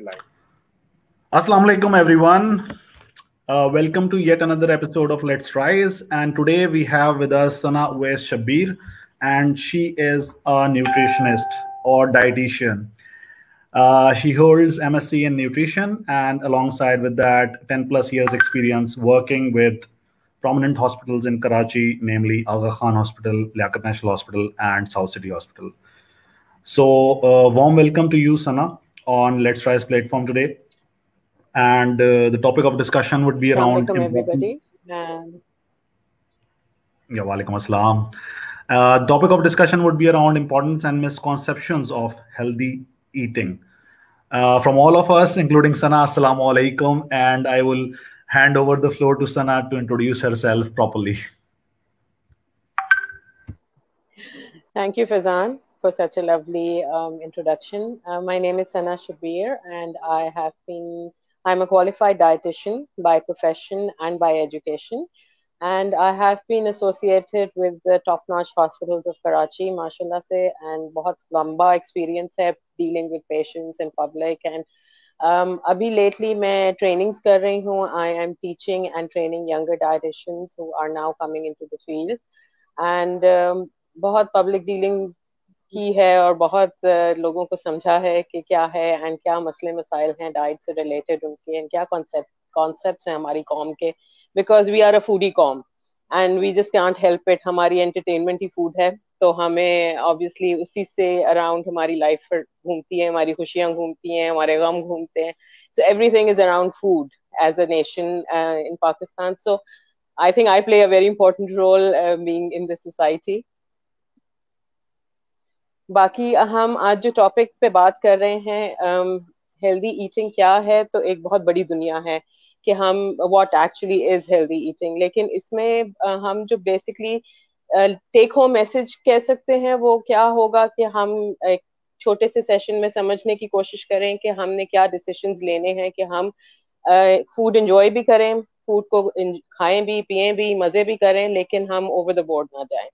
live. Assalamu alaikum, everyone. Welcome to yet another episode of Let's Rise. And today we have with us Sana Uwais Shabir, and she is a nutritionist or dietitian. She holds MSc in nutrition, and alongside with that, 10 plus years experience working with prominent hospitals in Karachi, namely Aga Khan Hospital, Liaquat National Hospital, and South City Hospital. So, warm welcome to you, Sana, on Let's Rise platform today. And the topic of discussion would be around Assalamualaikum everybody. Yeah, walaikum assalam. Topic of discussion would be around importance and misconceptions of healthy eating. From all of us, including Sana, assalamu alaikum, and I will hand over the floor to Sana to introduce herself properly. Thank you, Fazan, for such a lovely introduction. My name is Sana Shabir, and I'm a qualified dietitian by profession and by education. And I have been associated with the top-notch hospitals of Karachi, mashallah se, and बहुत लंबा experience है dealing with patients and public. And अभी lately मैं trainings कर रही हूँ. I am teaching and training younger dietitians who are now coming into the field. And बहुत public dealing की है और बहुत लोगों को समझा है कि क्या है एंड क्या मसले मसाइल हैं डाइट से रिलेटेड उनके एंड क्या कॉन्सेप्ट्स हैं हमारी कॉम के, because we are a foodie कॉम and we just can't help it. हमारी एंटरटेनमेंट ही फूड है, तो हमें ऑब्वियसली उसी से अराउंड हमारी लाइफ घूमती है, हमारी खुशियां घूमती हैं, हमारे गम घूमते हैं. So everything is around food as a nation in Pakistan. So I think I play a very important role being in this society. बाकी हम आज जो टॉपिक पे बात कर रहे हैं हेल्दी ईटिंग क्या है, तो एक बहुत बड़ी दुनिया है कि हम what actually is healthy eating. लेकिन इसमें हम जो बेसिकली टेक होम मैसेज कह सकते हैं वो क्या होगा कि हम एक छोटे से सेशन में समझने की कोशिश करें कि हमने क्या डिसीजंस लेने हैं कि हम फूड एंजॉय भी करें, फूड को खाएं भी, पिएं भी, मजे भी करें, लेकिन हम ओवर द बोर्ड ना जाएं.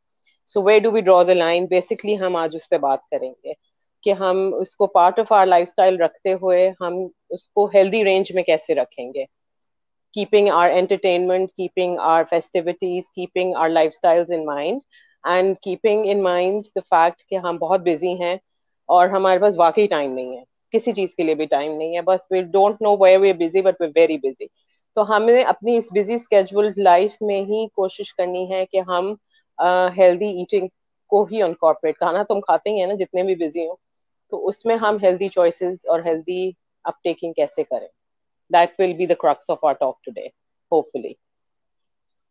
So where do we draw the line? Basically हम आज उस पर बात करेंगे कि हम उसको पार्ट ऑफ आवर लाइफस्टाइल रखते हुए हम उसको हेल्दी रेंज में कैसे रखेंगे, keeping our entertainment, keeping our festivities, keeping our lifestyles in mind, and keeping in mind the fact कि हम बहुत busy हैं और हमारे पास वाकई टाइम नहीं है, किसी चीज के लिए भी टाइम नहीं है. बस we don't know where we're busy but we're very busy. तो हमें अपनी इस busy scheduled लाइफ में ही कोशिश करनी है कि हम हेल्दी ईटिंग को ही इनकॉर्पोरेट. खाना तुम खाते ही है ना जितने भी बिजी हो, तो उसमें हम हेल्दी चॉइसेस और हेल्दी अपटेकिंग कैसे करें. That will be the crux of our talk today hopefully.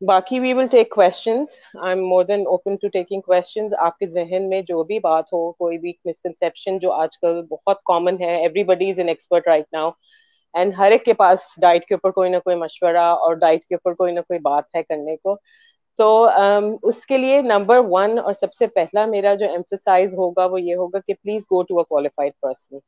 बाकी we will take questions. I am more than open to taking questions. आपके जहन में जो भी बात हो, कोई भी मिसकंसेप्शन जो आजकल बहुत कॉमन है, everybody is an expert right now and हर एक के पास डाइट के ऊपर कोई ना कोई मशवरा और डाइट के ऊपर कोई ना कोई बात है करने को. तो उसके लिए नंबर 1 और सबसे पहला मेरा जो एम्फसाइज होगा वो ये होगा कि please go to a qualified person.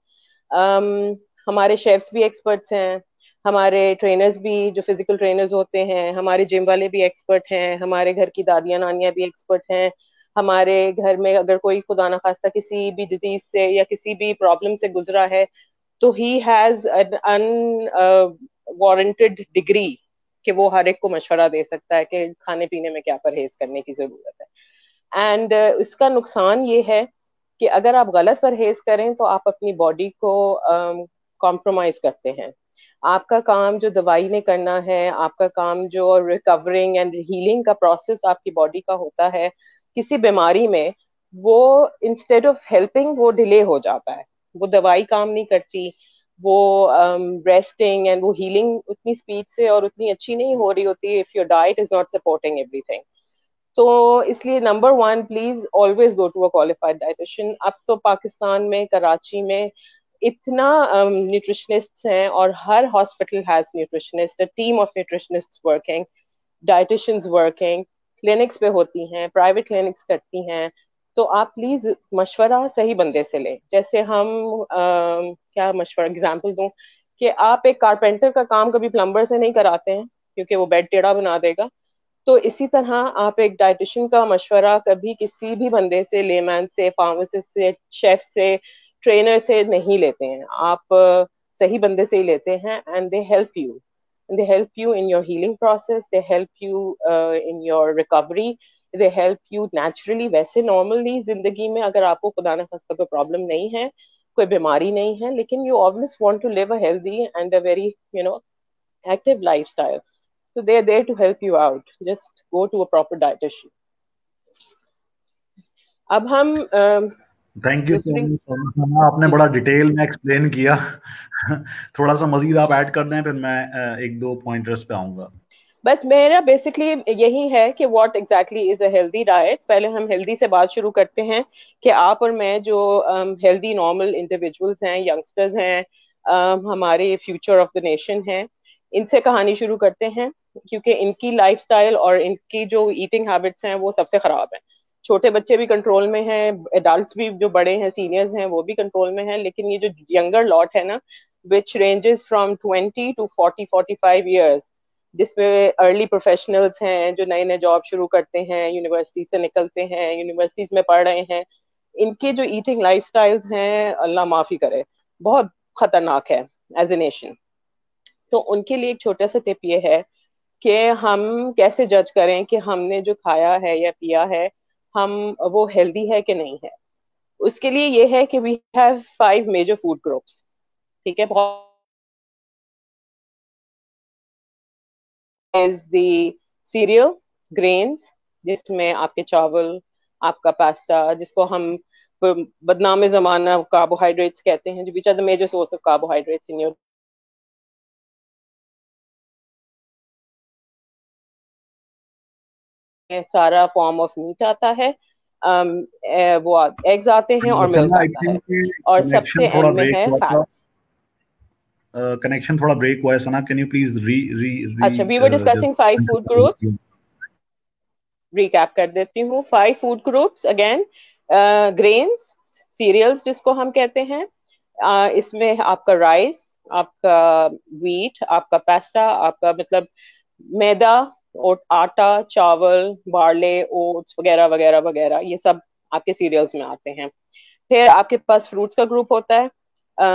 हमारे शेफ्स भी एक्सपर्ट्स हैं, हमारे ट्रेनर्स भी जो फिजिकल ट्रेनर्स होते हैं, हमारे जिम वाले भी एक्सपर्ट हैं, हमारे घर की दादियां नानियां भी एक्सपर्ट हैं. हमारे घर में अगर कोई खुदा ना खास्ता किसी भी डिजीज से या किसी भी प्रॉब्लम से गुजरा है, तो he has an unwarranted degree कि वो हर एक को मशवरा दे सकता है कि खाने पीने में क्या परहेज करने की जरूरत है. एंड इसका नुकसान ये है कि अगर आप गलत परहेज करें तो आप अपनी बॉडी को कॉम्प्रोमाइज करते हैं. आपका काम जो दवाई ने करना है, आपका काम जो रिकवरिंग एंड हीलिंग का प्रोसेस आपकी बॉडी का होता है किसी बीमारी में, वो इंस्टेड ऑफ हेल्पिंग वो डिले हो जाता है. वो दवाई काम नहीं करती, वो रेस्टिंग एंड वो हीलिंग उतनी स्पीड से और उतनी अच्छी नहीं हो रही होती if your diet is not supporting everything. तो इसलिए number 1 please always go to a qualified dietitian. अब तो पाकिस्तान में कराची में इतना न्यूट्रिशनिस्ट्स हैं और हर hospital has nutritionist, a team of nutritionists working, dietitians working, clinics पे होती हैं, प्राइवेट क्लिनिक्स करती हैं. तो आप प्लीज मशवरा सही बंदे से लें. जैसे हम क्या मशवरा एग्जांपल दूं कि आप एक कारपेंटर का काम कभी प्लम्बर से नहीं कराते हैं क्योंकि वो बेड टेढ़ा बना देगा. तो इसी तरह आप एक डाइटिशियन का मशवरा कभी किसी भी बंदे से, लेमैन से, फार्मासिस्ट से, शेफ से, ट्रेनर से नहीं लेते हैं. आप सही बंदे से ही लेते हैं, and they help you in your healing process, they help you in your recovery, they help you naturally. वैसे नॉर्मली जिंदगी में अगर आपको खुदा न खास्ता कोई प्रॉब्लम नहीं है, कोई बीमारी नहीं है, लेकिन you always want to live a healthy and a very active lifestyle, so they're there to help you out. Just go to a proper dietitian. अब हम थैंक यू सो मच, आपने बड़ा डिटेल में एक्सप्लेन किया। थोड़ा सा मजीद आप add कर दें, फिर मैं एक दो पॉइंटर्स पे आऊंगा। बस मेरा बेसिकली यही है कि what exactly is a healthy diet. पहले हम हेल्दी से बात शुरू करते हैं कि आप और मैं जो हेल्दी नॉर्मल इंडिविजुअल्स हैं, यंगस्टर्स हैं, हमारे फ्यूचर ऑफ द नेशन हैं, इनसे कहानी शुरू करते हैं, क्योंकि इनकी लाइफस्टाइल और इनकी जो ईटिंग हैबिट्स हैं वो सबसे खराब है। छोटे बच्चे भी कंट्रोल में हैं, एडल्ट्स भी जो बड़े हैं, सीनियर्स हैं, वो भी कंट्रोल में हैं, लेकिन ये जो यंगर लॉट है ना, विच रेंजेस फ्रॉम 20 to 40-45 ईयर्स, जिसमें अर्ली प्रोफेशनल्स हैं जो नए नए जॉब शुरू करते हैं, यूनिवर्सिटी से निकलते हैं, यूनिवर्सिटीज में पढ़ रहे हैं, इनके जो ईटिंग लाइफस्टाइल्स हैं, अल्लाह माफी करे, बहुत खतरनाक है एज ए नेशन। तो उनके लिए एक छोटा सा टिप ये है कि हम कैसे जज करें कि हमने जो खाया है या पिया है, हम वो हेल्दी है कि नहीं है। उसके लिए ये है कि we have 5 major food groups. ठीक है, बहुत इज द सीरियल ग्रेन्स, जिसमें आपके चावल, आपका पास्ता, जिसको हम बदनाम जमाना कार्बोहाइड्रेट्स कहते हैं, which are the major source of carbohydrates in your, सारा फॉर्म ऑफ मीट आता है, वो एग्स आते हैं और मिल्क आता है, और सबसे एंड में है फैट्स। कनेक्शन थोड़ा ब्रेक हुआ है सना, कैन यू प्लीज अच्छा, we were discussing 5 food groups. Recap कर देती हूँ 5 food groups again. Grains, cereals जिसको हम कहते हैं, इसमें आपका राइस, आपका व्हीट, आपका पास्ता, आपका मतलब मैदा और आटा, चावल, बार्ले, ओट्स वगैरह वगैरह वगैरह, ये सब आपके सीरियल्स में आते हैं। फिर आपके पास फ्रूट्स का ग्रुप होता है,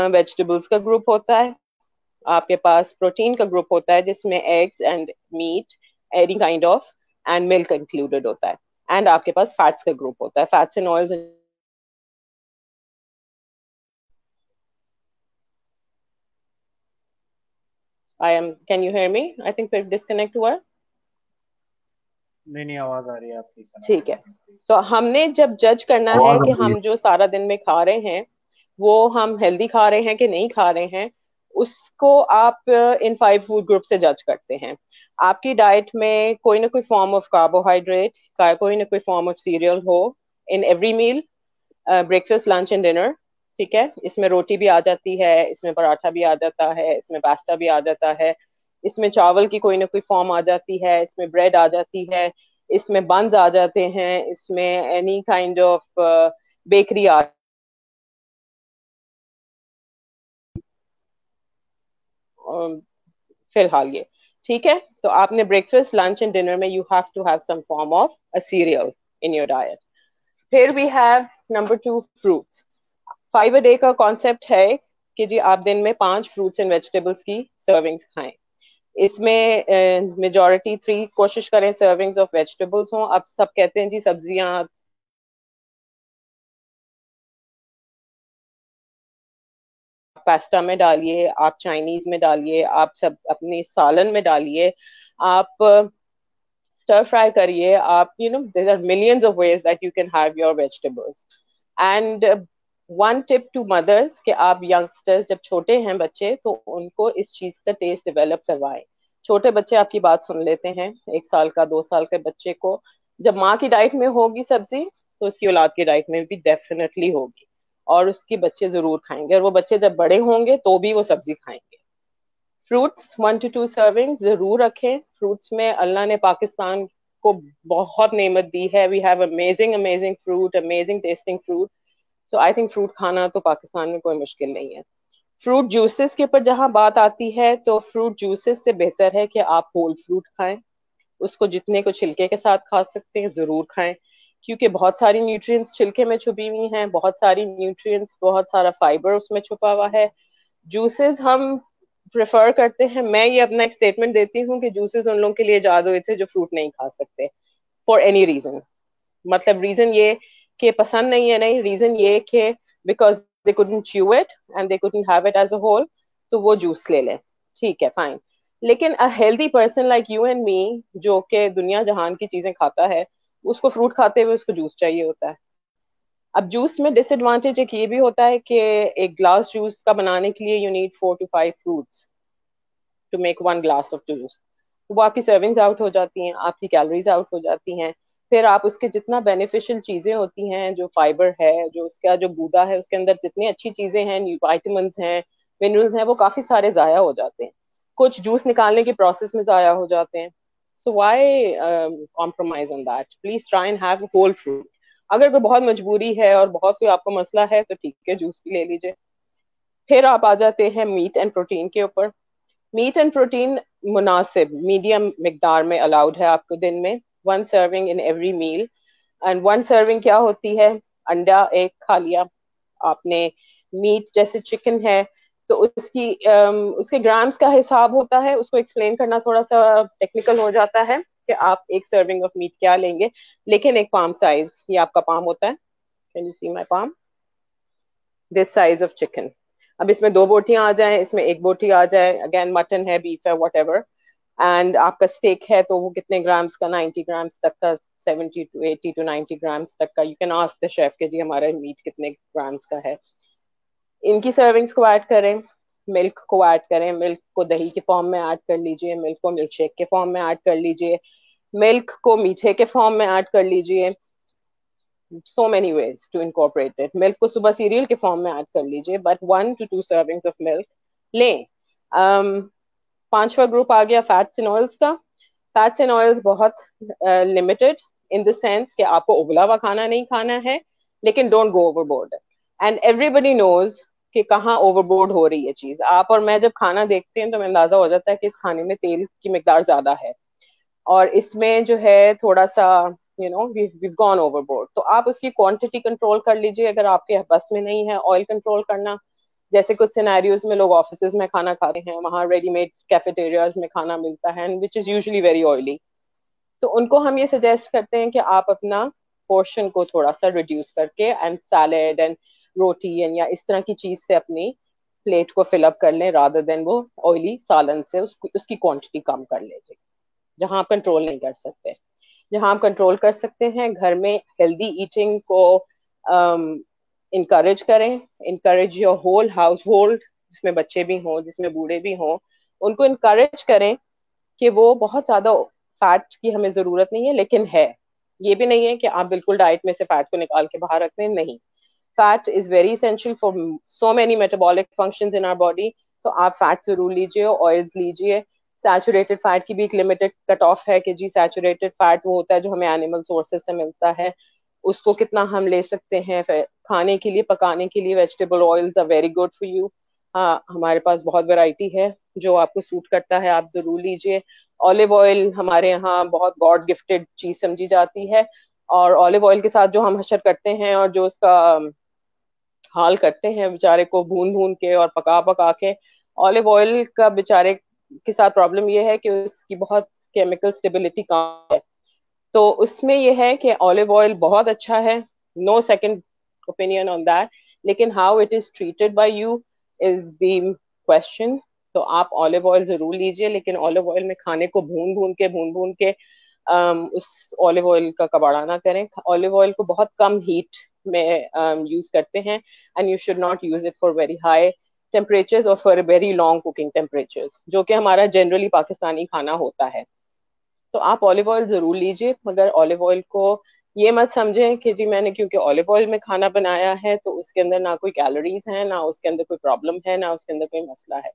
वेजिटेबल्स का ग्रुप होता है, आपके पास प्रोटीन का ग्रुप होता है जिसमें eggs and meat, any kind of, and milk included होता है, एंड आपके पास फैट्स का ग्रुप होता है, fats and oils. I am, can you hear me? I think फिर डिस्कनेक्ट हुआ। नहीं, आवाज आ रही है आपकी। ठीक है, तो हमने जब जज करना है कि हम जो सारा दिन में खा रहे हैं वो हम हेल्दी खा रहे हैं कि नहीं खा रहे हैं, उसको आप इन 5 फूड ग्रुप से जज करते हैं। आपकी डाइट में कोई ना कोई फॉर्म ऑफ कार्बोहाइड्रेट, कोई ना कोई फॉर्म ऑफ सीरियल हो in every meal, breakfast, lunch and dinner. ठीक है, इसमें रोटी भी आ जाती है, इसमें पराठा भी आ जाता है, इसमें पास्ता भी आ जाता है, इसमें चावल की कोई ना कोई फॉर्म आ जाती है, इसमें ब्रेड आ जाती है, इसमें बंस आ जाते हैं, इसमें एनी काइंड ऑफ बेकरी आ, फिलहाल ये ठीक है। तो आपने ब्रेकफास्ट, लंच एंड डिनर में you have to have some form of a cereal in your diet. फिर we have number 2, fruits. 5 a day का कॉन्सेप्ट है कि जी आप दिन में 5 फ्रूट्स एंड वेजिटेबल्स की सर्विंग्स खाएं। इसमें मेजॉरिटी 3 कोशिश करें सर्विंग्स ऑफ वेजिटेबल्स हों। अब सब कहते हैं जी सब्जियां पास्ता में डालिए, आप चाइनीज में डालिए, आप सब अपनी सालन में डालिए, आप stir fry करिए, आप there are millions of ways that you can have your vegetables. And one tip to mothers कि आप youngsters जब छोटे हैं बच्चे, तो उनको इस चीज का टेस्ट डेवलप करवाएं। छोटे बच्चे आपकी बात सुन लेते हैं, 1 साल का 2 साल के बच्चे को जब माँ की डाइट में होगी सब्जी, तो उसकी औलाद की डाइट में भी डेफिनेटली होगी, और उसके बच्चे जरूर खाएंगे, और वो बच्चे जब बड़े होंगे तो भी वो सब्जी खाएंगे। फ्रूट्स 1 to 2 सर्विंग जरूर रखें। फ्रूट्स में अल्लाह ने पाकिस्तान को बहुत नेमत दी है। We have amazing amazing fruit, amazing tasting fruit. So I think fruit खाना तो पाकिस्तान में कोई मुश्किल नहीं है। फ्रूट जूसेस के ऊपर जहां बात आती है, तो फ्रूट जूसेस से बेहतर है कि आप होल फ्रूट खाएं। उसको जितने को छिलके के साथ खा सकते हैं जरूर खाएं, क्योंकि बहुत सारी न्यूट्रिएंट्स छिलके में छुपी हुई हैं, बहुत सारी न्यूट्रिएंट्स, बहुत सारा फाइबर उसमें छुपा हुआ है। जूसेस हम प्रेफर करते हैं, मैं ये अपना एक स्टेटमेंट देती हूँ कि जूसेस उन लोगों के लिए इजाद हुए थे जो फ्रूट नहीं खा सकते, फॉर एनी रीजन। मतलब रीजन ये कि पसंद नहीं है, नहीं, रीजन ये कि because they couldn't chew it and they couldn't have it as a whole, तो वो जूस ले लें, ठीक है, फाइन। लेकिन a healthy person like you and me, जो कि दुनिया जहान की चीजें खाता है, उसको फ्रूट खाते हुए उसको जूस चाहिए होता है। अब जूस में डिसएडवांटेज एक ये भी होता है कि एक ग्लास जूस का बनाने के लिए you need 4 to 5 fruits to make 1 glass of juice. वो आपकी सर्विंग्स आउट हो जाती हैं, आपकी कैलोरीज आउट हो जाती हैं। फिर आप उसके जितना बेनिफिशियल चीजें होती हैं, जो फाइबर है, जो उसका जो गूदा है, उसके अंदर जितनी अच्छी चीजें हैं, विटामिन्स हैं, मिनरल्स हैं, वो काफी सारे जाया हो जाते हैं। कुछ जूस निकालने की प्रोसेस में जाया हो जाते हैं। So why compromise on that? Please try and have whole fruit. अगर कोई बहुत मजबूरी है और बहुत कोई आपको मसला है तो ठीक है, जूस भी ले लीजिए। फिर आप आ जाते हैं मीट एंड प्रोटीन के ऊपर। मीट एंड प्रोटीन मुनासिब मीडियम मिकदार में अलाउड है आपको दिन में, 1 serving in every meal. And 1 serving क्या होती है? अंडा एक खा लिया आपने। मीट जैसे चिकन है तो उसके ग्राम्स का हिसाब होता है, उसको एक्सप्लेन करना थोड़ा सा टेक्निकल हो जाता है कि आप एक सर्विंग ऑफ मीट क्या लेंगे। लेकिन एक पाम साइज, ये आपका पाम होता है, can you see my palm, this size of chicken. अब इसमें 2 बोटियां आ जाए, इसमें एक बोटी आ जाए, अगेन मटन है, बीफ है, वट एवर। एंड आपका स्टेक है तो वो कितने ग्राम्स का? 90 ग्राम्स तक का, 70 to 80 to 90 ग्राम्स तक का। You can ask the chef के जी हमारा मीट कितने ग्राम्स का है। इनकी सर्विंग्स को ऐड करें, मिल्क को ऐड करें, मिल्क को दही के फॉर्म में ऐड कर लीजिए, मिल्क को मिल्क शेक के फॉर्म में ऐड कर लीजिए, मिल्क को मीठे के फॉर्म में ऐड कर लीजिए। so many ways to incorporate it. Milk को सुबह सीरियल के फॉर्म में ऐड कर लीजिए, but 1 to 2 servings of milk लें। पांचवा ग्रुप आ गया फैट्स एंड ऑयल्स का। फैट्स एंड ऑयल्स बहुत लिमिटेड इन द सेंस कि आपको उबला हुआ खाना नहीं खाना है, लेकिन don't go overboard. And everybody knows कि कहाँ ओवरबोर्ड हो रही है चीज। आप और मैं जब खाना देखते हैं तो हमें अंदाजा हो जाता है कि इस खाने में तेल की मिकदार ज्यादा है, और इसमें जो है थोड़ा सा we've gone overboard। तो आप उसकी क्वांटिटी कंट्रोल कर लीजिए अगर आपके बस में नहीं है ऑयल कंट्रोल करना। जैसे कुछ सिनेरियोज में लोग ऑफिस में खाना खाते हैं, वहां रेडीमेड कैफेटेरियाज में खाना मिलता है which is usually very oily. तो उनको हम ये सजेस्ट करते हैं कि आप अपना पोर्शन को थोड़ा सा रिड्यूस करके and salad and roti and या इस तरह की चीज से अपनी प्लेट को फिलअप कर लें, रादर देन वो ऑयली सालन से उसकी क्वांटिटी कम कर लीजिए। जहां आप कंट्रोल नहीं कर सकते, जहां आप कंट्रोल कर सकते हैं, घर में हेल्दी ईटिंग को इनकरेज करें। Encourage your whole household, जिसमें बच्चे भी हों, जिसमें बूढ़े भी हों, उनको इनकरेज करें कि वो बहुत ज्यादा फैट की हमें जरूरत नहीं है, लेकिन है। ये भी नहीं है कि आप बिल्कुल डाइट में से फैट को निकाल के बाहर रख दें, नहीं। Fat is very essential for so many metabolic functions in our body. तो आप फैट जरूर लीजिए, ऑयल्स लीजिए। सैचुरेटेड फैट की भी एक लिमिटेड कट ऑफ है कि जी सैचुरेटेड फैट वो होता है जो हमें एनिमल सोर्सेज से मिलता है, उसको कितना हम ले सकते हैं खाने के लिए, पकाने के लिए। Vegetable oils are very good for you. हाँ, हमारे पास बहुत वैरायटी है, जो आपको सूट करता है आप जरूर लीजिए। ऑलिव ऑयल हमारे यहाँ बहुत गॉड गिफ्टेड चीज समझी जाती है, और ऑलिव ऑयल के साथ जो हम हशर करते हैं और जो उसका हाल करते हैं बेचारे को भून भून के और पका पका के, ऑलिव ऑयल का बेचारे के साथ प्रॉब्लम ये है कि उसकी बहुत केमिकल स्टेबिलिटी कम है। तो उसमें यह है कि ऑलिव ऑयल बहुत अच्छा है, no second opinion on that, लेकिन how it is treated by you is the question. तो आप ऑलिव ऑयल जरूर लीजिए, लेकिन ऑलिव ऑयल में खाने को भून भून के उस ऑलिव ऑयल का कबाड़ा ना करें। ऑलिव ऑयल को बहुत कम हीट में यूज करते हैं, and you should not use it for very high temperatures और for very long cooking temperatures, जो कि हमारा जनरली पाकिस्तानी खाना होता है। तो आप ऑलिव ऑयल जरूर लीजिए, मगर ऑलिव ऑयल को ये मत समझें कि जी मैंने क्योंकि ऑलिव ऑयल में खाना बनाया है तो उसके अंदर ना कोई कैलोरीज है, ना उसके अंदर कोई प्रॉब्लम है, ना उसके अंदर कोई मसला है।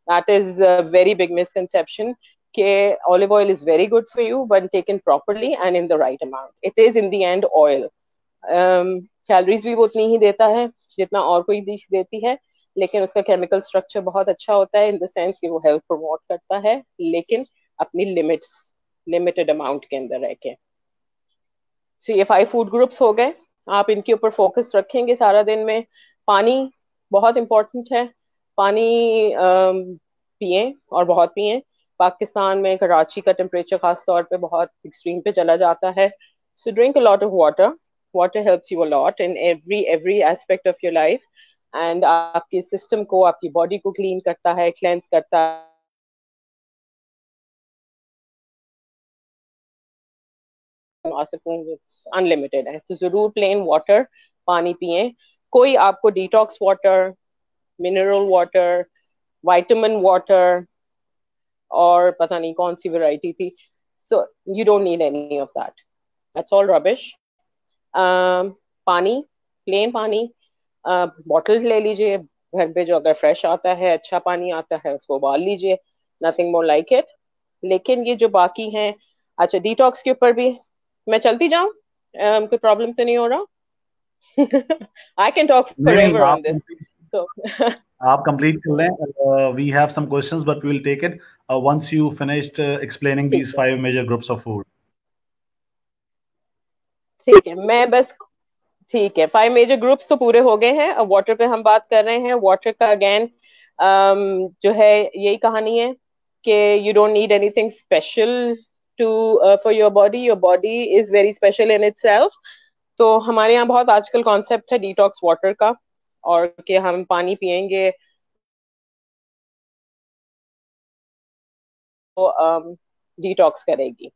That is a very big misconception कि olive oil is very good for you when taken properly and in the right amount. It is in the end oil, calories भी वो उतनी ही देता है जितना और कोई डिश देती है, लेकिन उसका केमिकल स्ट्रक्चर बहुत अच्छा होता है इन द सेंस कि वो हेल्थ प्रमोट करता है, लेकिन अपनी लिमिटेड अमाउंट के अंदर रह के। सो ये 5 फूड ग्रुप्स हो गए, आप इनके ऊपर फोकस रखेंगे सारा दिन में। पानी बहुत इंपॉर्टेंट है। पानी पिए और बहुत पिए। पाकिस्तान में कराची का टेम्परेचर खास तौर पे बहुत एक्सट्रीम पे चला जाता है, so drink a lot of water. Water helps you a lot in every aspect of your life, and आपके सिस्टम को, आपकी बॉडी को क्लीन करता है, क्लेंस करता है। आ सकूं अनलिमिटेड है, तो जरूर प्लेन वाटर पानी पिए। कोई आपको detox water, mineral water, vitamin water और पता नहीं कौन सी वैरायटी थी, so you don't need any of that, that's all rubbish. पानी, प्लेन पानी, बॉटल्स ले लीजिए घर पे, जो अगर फ्रेश आता है, अच्छा पानी आता है, उसको उबाल लीजिए, नथिंग मोर लाइक इट। लेकिन ये जो बाकी हैं, अच्छा डिटॉक्स के ऊपर भी मैं चलती जाऊं, कोई प्रॉब्लम तो नहीं हो रहा? आई कैन टॉक नहीं नहीं, फॉरएवर ऑन दिस, सो आप कंप्लीट कर लें. We have some questions but we will take it once you finished explaining ठीक these है, 5 major groups of food. ठीक है, मैं बस, ठीक है, 5 मेजर ग्रुप्स तो पूरे हो गए हैं। अब वाटर पे हम बात कर रहे हैं। वाटर का अगेन जो है यही कहानी है कि you don't need anything special to for your body is very special in itself. तो हमारे यहाँ बहुत आजकल कॉन्सेप्ट है डिटॉक्स वाटर का, और कि हम पानी पियेंगे तो डिटॉक्स करेगी।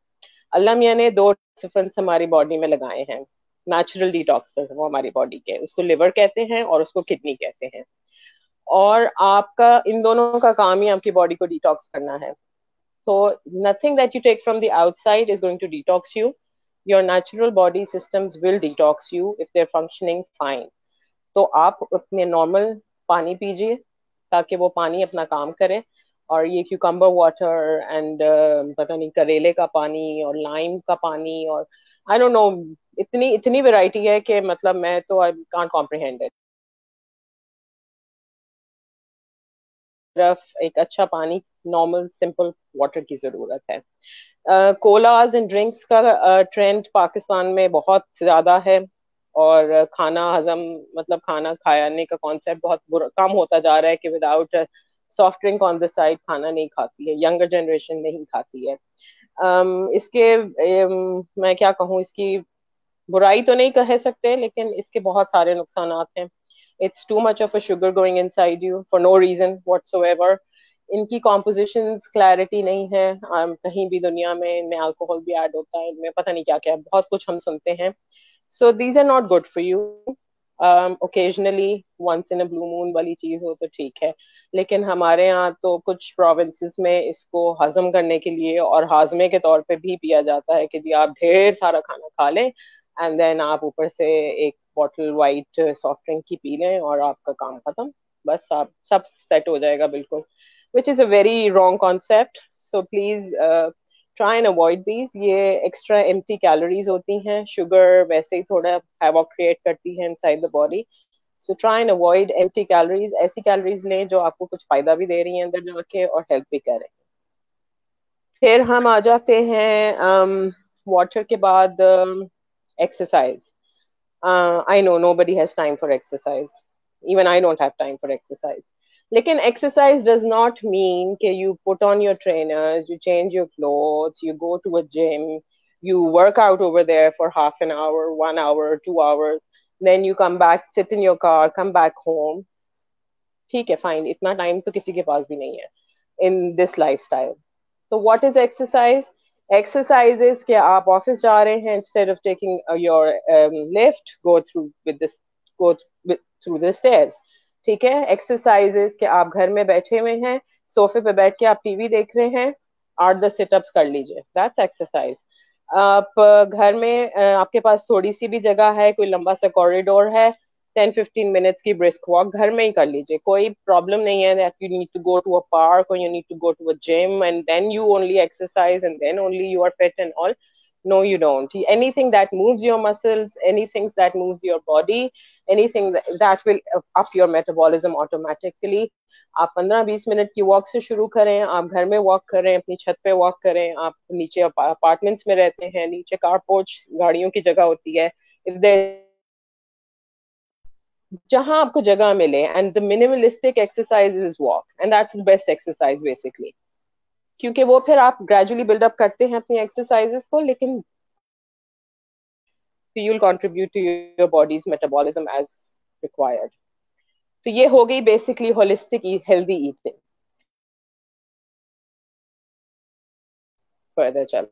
अल्लाह मियाँ ने दो सिफन्स हमारी बॉडी में लगाए हैं, नेचुरल डिटॉक्स वो हमारी बॉडी के, उसको लिवर कहते हैं और उसको किडनी कहते हैं। और आपका इन दोनों का काम ही आपकी बॉडी को डिटॉक्स करना है। So nothing that you take from the outside is going to detox you. Your natural body systems will detox you if they're functioning fine. तो आप अपने नॉर्मल पानी पीजिए ताकि वो पानी अपना काम करे। और ये क्यूकम्बर वाटर एंड पता नहीं करेले का पानी और लाइम का पानी और आई डोंट नो, इतनी इतनी वैरायटी है कि मतलब मैं तो आई कांट कॉम्प्रिहेंड इट। सिर्फ एक अच्छा पानी, नॉर्मल सिंपल वाटर की जरूरत है। कोलाज एंड ड्रिंक्स का ट्रेंड पाकिस्तान में बहुत ज्यादा है, और खाना हजम, मतलब खाना खाने का कॉन्सेप्ट बहुत कम होता जा रहा है कि without soft drink on the side खाना नहीं खाती है, यंगर जनरेशन नहीं खाती है। इसके मैं क्या कहूँ, इसकी बुराई तो नहीं कह सकते, लेकिन इसके बहुत सारे नुकसान हैं। It's too much of a sugar going inside you for no reason whatsoever. इनकी कॉम्पोजिशंस क्लैरिटी नहीं है। कहीं भी दुनिया में इनमें अल्कोहल भी ऐड होता है, इनमें पता नहीं क्या क्या बहुत कुछ हम सुनते हैं। So these are not good for you. Occasionally once in a blue moon वाली चीज हो तो ठीक है, लेकिन हमारे यहाँ तो कुछ प्रोविंसेस में इसको हजम करने के लिए और हाजमे के तौर पे भी पिया जाता है कि जी आप ढेर सारा खाना खा लें एंड देन आप ऊपर से एक बॉटल वाइट सॉफ्ट ड्रिंक की पी लें और आपका काम खत्म, बस आप सब सेट हो जाएगा बिल्कुल, which is a very wrong concept. So please try and avoid these. ये एक्स्ट्रा एम्प्टी कैलोरीज होती हैं, शुगर वैसे ही थोड़ा हैवॉक क्रिएट करती है inside the body. So try and avoid empty calories, ऐसी कैलोरीज लें जो आपको कुछ फायदा भी दे रही हैं अंदर जाके और हेल्प भी कर रही हैं। फिर हम आ जाते हैं वाटर के बाद exercise. I know nobody has time for exercise. Even I don't have time for exercise. लेकिन exercise does not mean कि you put on your trainers, you change your clothes, you go to a gym, you work out over there for half an hour, 1 hour, 2 hours, then you come back, sit in your car, come back home. ठीक है, fine. इतना time तो किसी के पास भी नहीं है in this lifestyle. So what is exercise? Exercise is कि आप ऑफिस जा रहे हैं, instead of taking your lift, go through the stairs. ठीक है, exercise is कि आप घर में बैठे हुए हैं, सोफे पे बैठ के आप टीवी देख रहे हैं, 8-10 सिटअप्स कर लीजिए, that's exercise. आप घर में आपके पास थोड़ी सी भी जगह है, कोई लंबा सा कॉरिडोर है, 10-15 मिनट्स की ब्रिस्क वॉक घर में ही कर लीजिए, कोई प्रॉब्लम नहीं है that you need to go to a park और you need to go to a gym and then you only exercise and then only you are fit and all. No, you don't. Anything that moves your muscles, anything that moves your body, anything that will up your metabolism automatically. आप 15-20 minute की walk से शुरू करें, आप घर में walk करें, अपनी छत पे वॉक करें, आप नीचे अपार्टमेंट्स में रहते हैं, नीचे कार पोर्च गाड़ियों की जगह होती है, if there जहां आपको जगह मिले, and the minimalistic exercise is walk, and that's the best exercise basically, क्योंकि वो फिर आप ग्रेजुअली बिल्डअप करते हैं अपनी एक्सरसाइजेस को, लेकिन you'll contribute to your body's metabolism as required. तो ये हो गई basically holistic healthy eating. Further चल.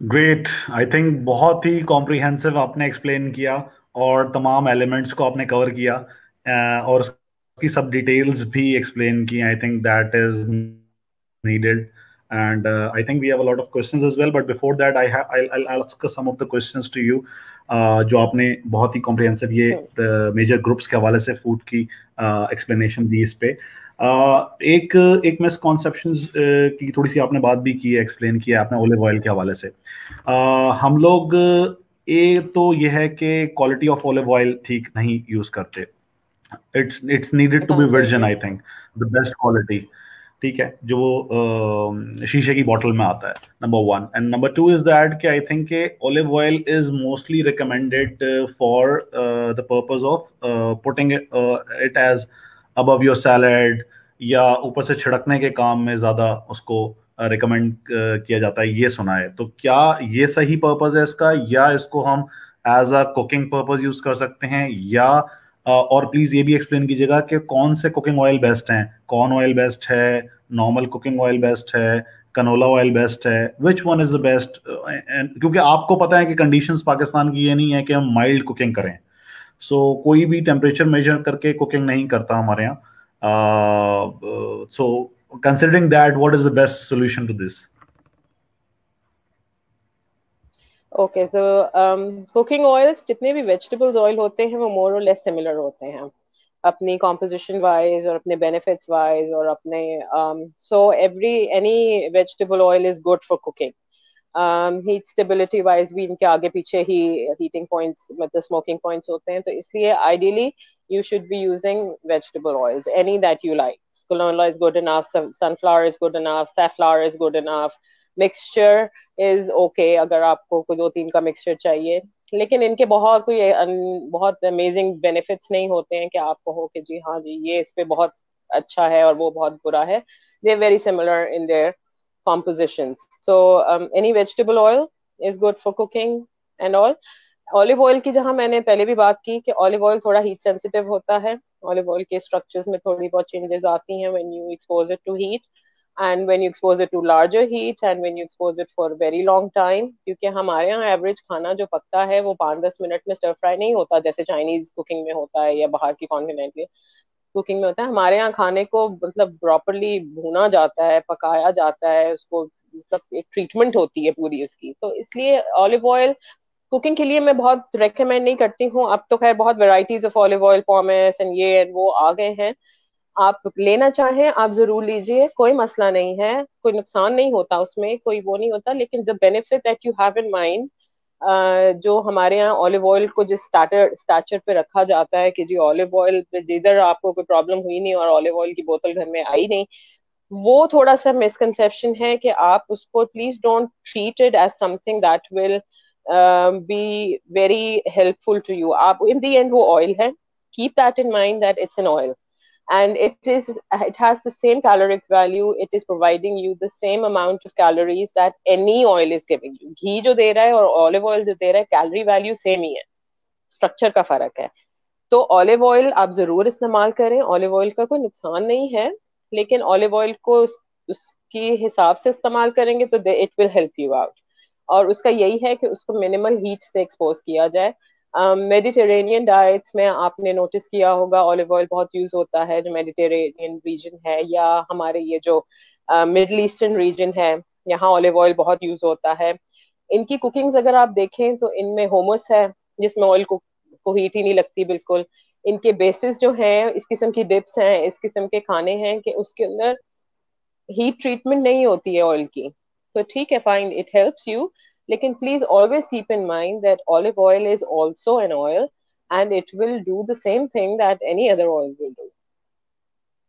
ग्रेट, आई थिंक बहुत ही कॉम्प्रिहेंसिव आपने एक्सप्लेन किया और तमाम एलिमेंट्स को आपने कवर किया, और उसकी सब डिटेल्स भी एक्सप्लेन की. I think that is needed, and I think we have a lot of questions as well, but before that I'll ask some of the questions to you. जो आपने बहुत ही कॉम्प्रिहेंसिव ये मेजर ग्रुप्स के हवाले से food की explanation दी इस पे. एक एक मिसकॉन्सेप्शन की थोड़ी सी आपने बात भी की है, एक्सप्लेन किया आपने ओलिव ऑयल के हवाले से. हम लोग तो ये है कि क्वालिटी ऑफ ओलिव ऑयल ठीक नहीं यूज करते. It's needed to be virgin, I think the best quality. ठीक है, जो शीशे की बॉटल में आता है, number one. And number two is that कि I think olive oil is mostly recommended for the purpose of putting it as above your salad, या ऊपर से छिड़कने के काम में ज्यादा उसको रिकमेंड किया जाता है, ये सुना है. तो क्या ये सही पर्पज है इसका, या इसको हम as a cooking purpose use कर सकते हैं, या और प्लीज ये भी एक्सप्लेन कीजिएगा कि कौन से कुकिंग ऑयल बेस्ट हैं, कॉर्न ऑयल बेस्ट है, नॉर्मल कुकिंग ऑयल बेस्ट है, कनोला ऑयल बेस्ट है, which one is the best. क्योंकि आपको पता है कि कंडीशंस पाकिस्तान की ये नहीं है कि हम माइल्ड कुकिंग करें. कोई भी टेम्परेचर मेजर करके कुकिंग नहीं करता हमारे यहाँ. Considering that, what is the best solution to this? Okay, तो कुकिंग ऑयल्स, जितने भी वेजिटेबल्स ऑयल होते हैं वो मोर और लेस सिमिलर होते हैं अपनी कॉम्पोजिशन वाइज और अपने बेनिफिट्स वाइज और अपने any vegetable oil is good for cooking. Heat stability wise भी इनके आगे पीछे ही हीटिंग पॉइंट्स, मतलब स्मोकिंग पॉइंट्स होते हैं. तो इसलिए ideally you should be using vegetable oils, any that you like. Canola is good enough, sunflower is good enough, safflower is good enough. Mixture is okay अगर आपको कोई 2-3 का mixture चाहिए, लेकिन इनके बहुत अमेजिंग बेनिफिट्स नहीं होते हैं कि आप कहो कि जी हाँ जी ये इस पे बहुत अच्छा है और वो बहुत बुरा है. They are very similar in their compositions. So any vegetable oil is good for cooking and all. Olive oil की जहां मैंने पहले भी बात की कि ऑलिव ऑयल थोड़ा हीट सेंसिटिव होता है. ऑलिव ऑयल के स्ट्रक्चर्स में थोड़ी बहुत चेंजेस आती हैं when you expose it to heat, and when you expose it to larger heat, and when you expose it for very long time. क्योंकि हमारे यहाँ एवरेज खाना जो पकता है वो 5-10 मिनट में स्टर फ्राई नहीं होता जैसे चाइनीज कुकिंग में होता है या बाहर की कॉन्टिनेंटल कुकिंग में होता है. हमारे यहाँ खाने को मतलब प्रॉपरली भूना जाता है, पकाया जाता है उसको, मतलब एक ट्रीटमेंट होती है पूरी उसकी. तो इसलिए ऑलिव ऑयल कुकिंग के लिए मैं बहुत रेकमेंड नहीं करती हूँ. अब तो खैर बहुत varieties of olive oil, pomace and ये एंड वो आ गए हैं. आप लेना चाहें आप जरूर लीजिए, कोई मसला नहीं है, कोई नुकसान नहीं होता उसमें, कोई वो नहीं होता. लेकिन the benefit that you have in mind, जो हमारे यहाँ ऑलिव ऑयल को जिस स्टैचर पे रखा जाता है कि जी ऑलिव ऑयल जिधर आपको कोई प्रॉब्लम हुई नहीं और ऑलिव ऑयल की बोतल घर में आई नहीं, वो थोड़ा सा मिसकंसेप्शन है कि आप उसको please don't treat it as something that will be very helpful to you. आप in the end वो oil है, keep that in mind that it's an oil, and it has the same caloric value. It is providing you the same amount of calories that any oil is giving you. घी जो दे रहा है और olive oil जो दे रहा है, calorie value same ही है, structure का फर्क है. तो ऑलिव ऑयल आप जरूर इस्तेमाल करें, ऑलिव ऑयल का कोई नुकसान नहीं है, लेकिन ऑलिव ऑयल को उसके हिसाब से इस्तेमाल करेंगे तो it will help you out. और उसका यही है कि उसको मिनिमल हीट से एक्सपोज किया जाए. मेडिटेरेनियन डाइट्स में आपने नोटिस किया होगा ऑलिव ऑयल बहुत यूज होता है, जो मेडिटेरेनियन रीजन है या हमारे ये जो मिडल ईस्टर्न रीजन है, यहाँ ऑलिव ऑयल बहुत यूज होता है. इनकी कुकिंग्स अगर आप देखें तो इनमें होमस है जिसमें ऑयल को हीट ही नहीं लगती बिल्कुल. इनके बेसिस जो हैं, इस किस्म की डिप्स हैं, इस किस्म के खाने हैं कि उसके अंदर हीट ट्रीटमेंट नहीं होती है ऑयल की. तो ठीक है, फाइन, इट हेल्प्स यू, लेकिन please always keep in mind that olive oil is also an oil and it will do the same thing that any other oil will do.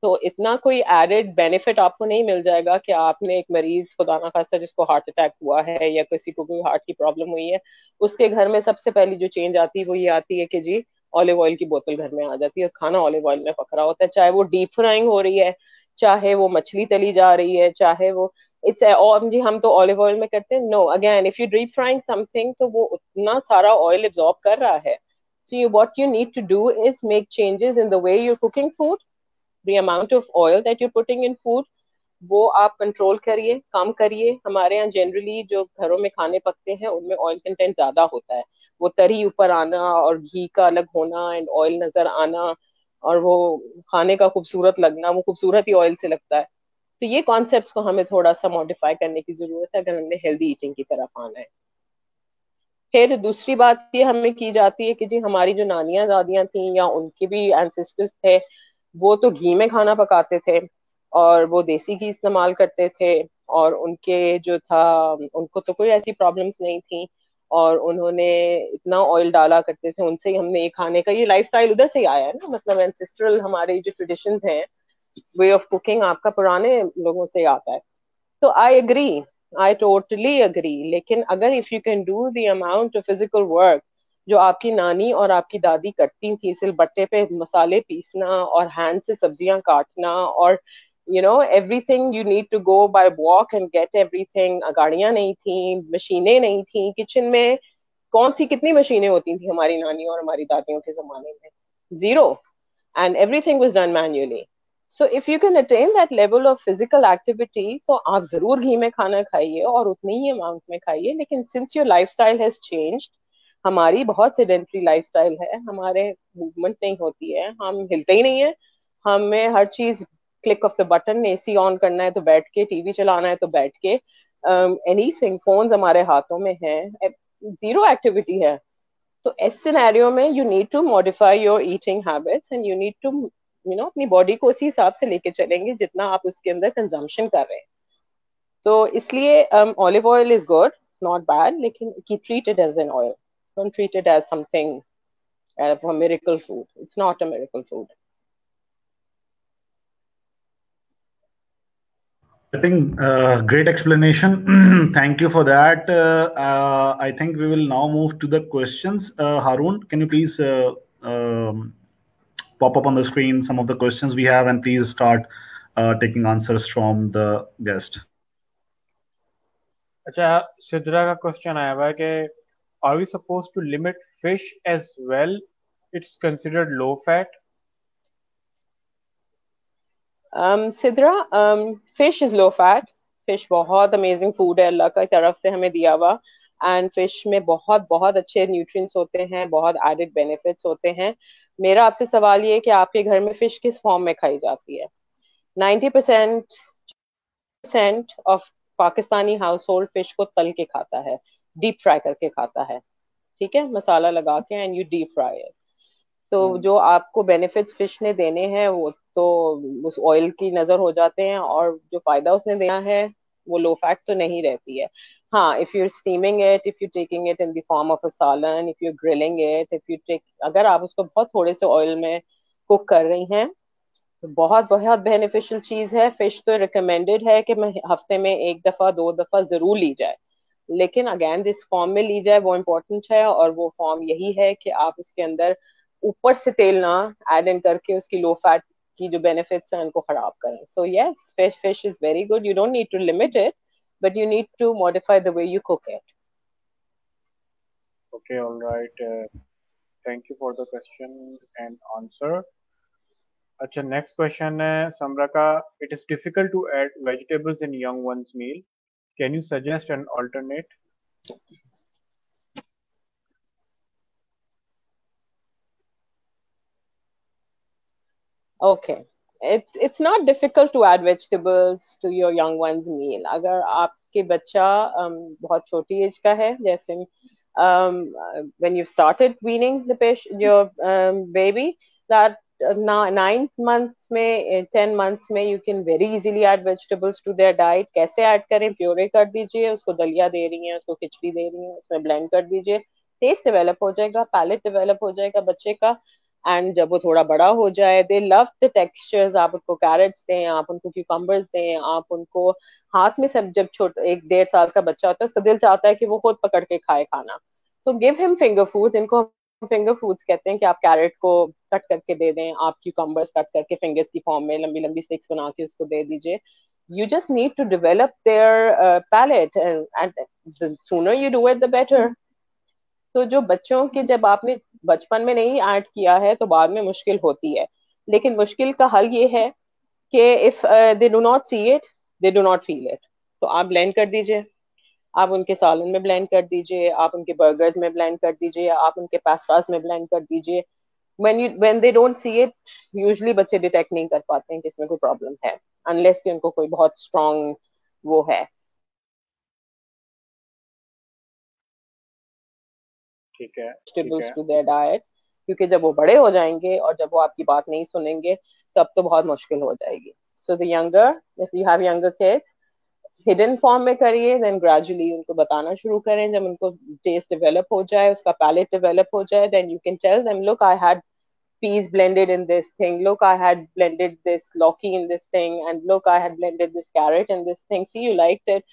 तो इतना कोई एडेड बेनिफिट आपको नहीं मिल जाएगा कि आपने एक मरीज, खुदा ना खास्ता, जिसको हार्ट अटैक हुआ है या किसी को कोई हार्ट की प्रॉब्लम हुई है, उसके घर में सबसे पहली जो चेंज आती है वो ये आती है कि जी ऑलिव ऑयल की बोतल घर में आ जाती है, खाना ऑलिव ऑयल में पक रहा होता है, चाहे वो डीप फ्राइंग हो रही है, चाहे वो मछली तली जा रही है, चाहे वो इट्स और जी हम तो ऑलिव ऑयल में करते हैं। No, again if you deep frying something तो वो उतना सारा ऑयल एब्जॉर्ब कर रहा है। So what you need to do is make changes in the way you're cooking food, the amount of oil that you're putting in food, वो आप control करिए, कम करिए। हमारे यहाँ जनरली जो घरों में खाने पकते हैं उनमें ऑयल कंटेंट ज्यादा होता है, वो तरी ऊपर आना और घी का अलग होना एंड ऑयल नजर आना और वो खाने का खूबसूरत लगना, वो खूबसूरत ही ऑयल से लगता है। तो ये कॉन्सेप्ट्स को हमें थोड़ा सा मॉडिफाई करने की जरूरत है अगर हमने हेल्दी ईटिंग की तरफ आना है। फिर दूसरी बात ये हमें की जाती है कि जी हमारी जो नानियां दादियां थी या उनके भी एंसेस्टर्स थे, वो तो घी में खाना पकाते थे और वो देसी घी इस्तेमाल करते थे, और उनके जो था, उनको तो कोई ऐसी प्रॉब्लम्स नहीं थी, और उन्होंने इतना ऑयल डाला करते थे, उनसे ही हमने ये खाने का ये लाइफस्टाइल उधर से ही आया है ना, मतलब एंसेस्ट्रल हमारे जो ट्रेडिशंस हैं, वे ऑफ कुकिंग आपका पुराने लोगों से आता है। तो I agree, I totally agree, लेकिन अगर if you can do the amount of physical work जो आपकी नानी और आपकी दादी करती थी, सिलबट्टे पे मसाले पीसना और हैंड से सब्जियां काटना और everything you need to go by walk and get everything, गाड़ियां नहीं थी, मशीनें नहीं थी किचन में, कौन सी कितनी मशीनें होती थी हमारी नानी और हमारी दादियों के जमाने में? Zero. And everything was done manually. So if you can attain that level of physical activity, तो आप जरूर घी में खाना खाइए और उतनी ही अमाउंट में खाइए, लेकिन since your lifestyle has changed, हमारी बहुत सेडेंटरी लाइफस्टाइल है, हमारे मूवमेंट नहीं होती है, हम हिलते ही नहीं है, हमें हर चीज click of the button, AC on करना है तो बैठ के, टीवी चलाना है तो बैठ के, एनीथिंग, फोन्स हमारे हाथों में है, जीरो एक्टिविटी है। तो इस सिनेरियो में you need to modify your eating habits and you need to अपनी बॉडी को उसी हिसाब से लेके चलेंगे जितना आप उसके अंदर कंजम्पशन कर रहे हैं। तो इसलिए olive oil is good, not bad, लेकिन की treat it as an oil, don't treat it as something a miracle food. It's not a miracle food. I think great explanation. Thank you for that. I think we will now move to the questions. Harun, can you please pop up on the screen some of the questions we have, and please start taking answers from the guest. अच्छा, सिद्रा का question आया हुआ है कि are we suppose to limit fish as well, it's considered low fat? Sidra, fish is low fat, fish बहुत amazing food है, अल्लाह की तरफ से हमें दिया हुआ, एंड फिश में बहुत बहुत अच्छे न्यूट्रिएंट्स होते हैं, बहुत एडेड बेनिफिट्स होते हैं। मेरा आपसे सवाल ये है कि आपके घर में फिश किस फॉर्म में खाई जाती है? 90% of Pakistani house hold fish को तल के खाता है, डीप फ्राई करके खाता है, ठीक है, मसाला लगा के, एंड यू डीप फ्राई है। तो जो आपको बेनिफिट्स फिश ने देने हैं वो तो उस ऑयल की नजर हो जाते हैं, और जो फायदा उसने देना है वो लो फैट तो नहीं रहती है। हाँ, if you steaming it, if you taking it in the form of a salan, if you grilling it, if you take, अगर आप उसको बहुत थोड़े से ऑयल में कुक कर रही हैं तो बहुत बहुत बेनिफिशियल चीज है। फिश तो रिकमेंडेड है कि हफ्ते में एक दफा दो दफा जरूर ली जाए, लेकिन अगेन जिस फॉर्म में ली जाए वो इम्पोर्टेंट है, और वो फॉर्म यही है कि आप उसके अंदर ऊपर से तेल ना ऐड इन करके उसकी लो फैट की जो बेनिफिट्स हैं उनको खराब करें। So yes, fish is very good, you don't need to limit it, but you need to modify the way you cook it. Okay, all right. Thank you for the question and answer. अच्छा, next question है समरा का, it is difficult to add vegetables in young ones meal, can you suggest an alternate? Okay, it's not difficult to add vegetables to your young one's meal. अगर आपके बच्चा बहुत छोटी as का है, जैसे when you started weaning your baby, that 9 months में 10 months में you can very easily add vegetables to their diet. कैसे ऐड करें? प्योरे कर दीजिए, उसको दलिया दे रही हैं, उसको खिचड़ी दे रही हैं, उसमें ब्लेंड कर दीजिए, टेस्ट डेवलप हो जाएगा, पैलेट डेवलप हो जाएगा बच्चे का, एंड जब वो थोड़ा बड़ा हो जाए, दे लव द टेक्सचर्स। आप उनको कैरेट्स दें, आप उनको क्यूकम्बर्स दें, आप उनको हाथ में, सब जब छोटा 1-1.5 साल का बच्चा होता है उसका दिल चाहता है कि वो खुद पकड़ के खाए खाना, तो गिव हिम फिंगर फूड्स। इनको फिंगर फूड्स कहते हैं कि आप कैरेट को कट करके दे दें, आप क्यूकम्बर्स कट करके फिंगर्स की फॉर्म में लंबी लंबी स्टिक्स बना के उसको दे दीजिए. You just need to develop their palate, and the sooner you do it the better. तो जो बच्चों के जब आपने बचपन में नहीं ऐड किया है तो बाद में मुश्किल होती है, लेकिन मुश्किल का हल ये है कि if they do not see it, they do not feel it, तो आप ब्लेंड कर दीजिए, आप उनके सालन में ब्लेंड कर दीजिए, आप उनके बर्गर्स में ब्लेंड कर दीजिए, आप उनके पास्तास में ब्लेंड कर दीजिए. when they don't see it, usually बच्चे डिटेक्ट नहीं कर पाते हैं कि इसमें कोई प्रॉब्लम है, अनलेस कि उनको कोई बहुत स्ट्रॉन्ग वो है. ठीक है. वेजिटेबल्स टू देयर डाइट, क्योंकि जब वो बड़े हो जाएंगे और जब वो आपकी बात नहीं सुनेंगे तब तो बहुत मुश्किल हो जाएगी. So the younger, if you have younger kids, hidden form में करिए, देन ग्रेजुअली उनको बताना शुरू करें. जब उनको टेस्ट डेवलप हो जाए, उसका पैलेट डेवलप हो जाए, then you can tell them, look I had peas blended in this thing, look I had blended this lauki in this thing, and look I had blended this carrot in this thing, see you liked it.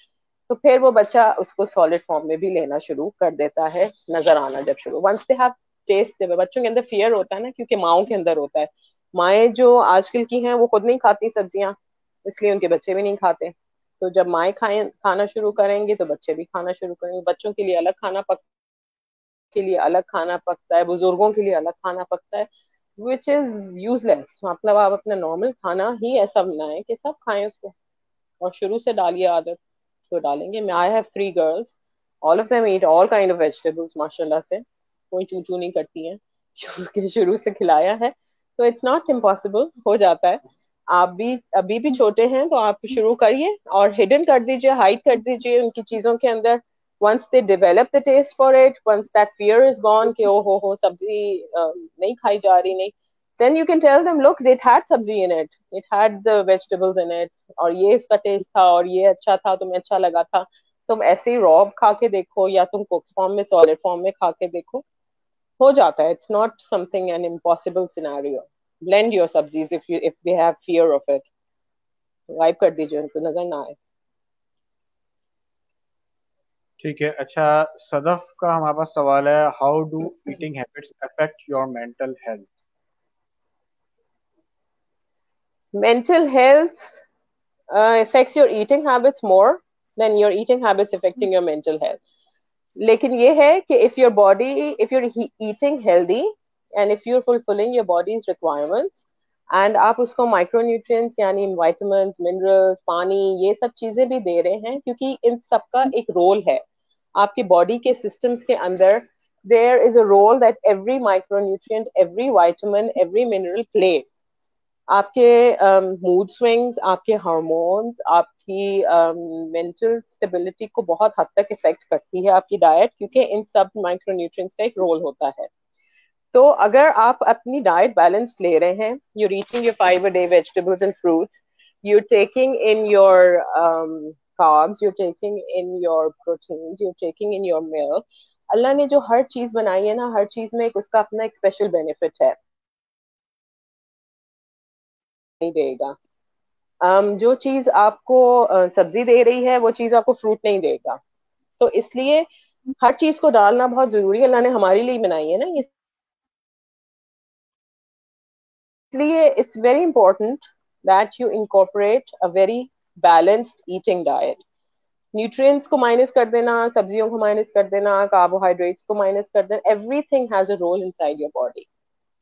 तो फिर वो बच्चा उसको solid form में भी लेना शुरू कर देता है, नजर आना जब शुरू. वंस दे हैव टेस्ट, बच्चों के अंदर फियर होता है ना, क्योंकि माओ के अंदर होता है. माएँ जो आजकल की हैं वो खुद नहीं खाती सब्जियां, इसलिए उनके बच्चे भी नहीं खाते. तो जब माएँ खाना शुरू करेंगे तो बच्चे भी खाना शुरू करेंगे. बच्चों के लिए अलग खाना पकता के लिए अलग खाना पकता है, बुजुर्गों के लिए अलग खाना पकता है, विच इज यूजलेस. मतलब आप अपना नॉर्मल खाना ही ऐसा बनाएं कि सब खाएं उसको, और शुरू से डालिए आदत, तो डालेंगे. मैं, I have 3 girls, all of them eat all kind of vegetables माशाल्लाह से, कोई चू चू नहीं करती हैं क्योंकि शुरू से खिलाया है. तो इट्स नॉट इम्पॉसिबल, हो जाता है. आप भी अभी भी छोटे हैं तो आप शुरू करिए और हिडन कर दीजिए, हाइड कर दीजिए उनकी चीजों के अंदर. once they develop the taste for it, once that fear is gone कि oh हो सब्जी नहीं खाई जा रही, नहीं, then you can tell them, look, it had sabzi in it, it had the vegetables in it, और ये इसका टेस्ट था और ये अच्छा था, तुम्हें अच्छा लगा था. तुम ऐसे ही रॉ खा के देखो या तुम कुक फॉर्म में, सॉलिड फॉर्म में खा के देखो, हो जाता है. It's not something an impossible scenario. blend your सब्जीज if they have fear of it, wipe कर दीजिए, उनको नजर ना आए. ठीक है. अच्छा, सदफ का हमारे पास सवाल है, how do eating habits affect your mental health? Mental health affects your eating habits more than your eating habits affecting your mental health. लेकिन ये है कि if you're eating healthy and if you're fulfilling your body's requirements, and आप उसको micronutrients यानी vitamins, minerals, पानी, ये सब चीजें भी दे रहे हैं, क्योंकि इन सब का एक रोल है आपकी बॉडी के systems के अंदर. There is a role that every micronutrient, every vitamin, every mineral plays. आपके मूड स्विंग्स, आपके हार्मोन्स, आपकी मेंटल स्टेबिलिटी को बहुत हद तक इफेक्ट करती है आपकी डाइट, क्योंकि इन सब माइक्रोन्यूट्रिएंट्स का एक रोल होता है. तो अगर आप अपनी डाइट बैलेंस ले रहे हैं, you're eating your 5 a day vegetables and fruits, you're taking in your carbs, you're taking in your proteins, you're taking in your milk. अल्लाह ने जो हर चीज बनाई है ना, हर चीज में एक उसका अपना एक स्पेशल बेनिफिट है. नहीं देगा. जो चीज आपको सब्जी दे रही है वो चीज आपको फ्रूट नहीं देगा. तो इसलिए हर चीज को डालना बहुत जरूरी है, अल्लाह ने हमारे लिए बनाई है ना, इसलिए it's very important that you incorporate a very balanced eating diet. Nutrients को माइनस कर देना, सब्जियों को माइनस कर देना, कार्बोहाइड्रेट्स को माइनस कर देना, everything has a role inside your body,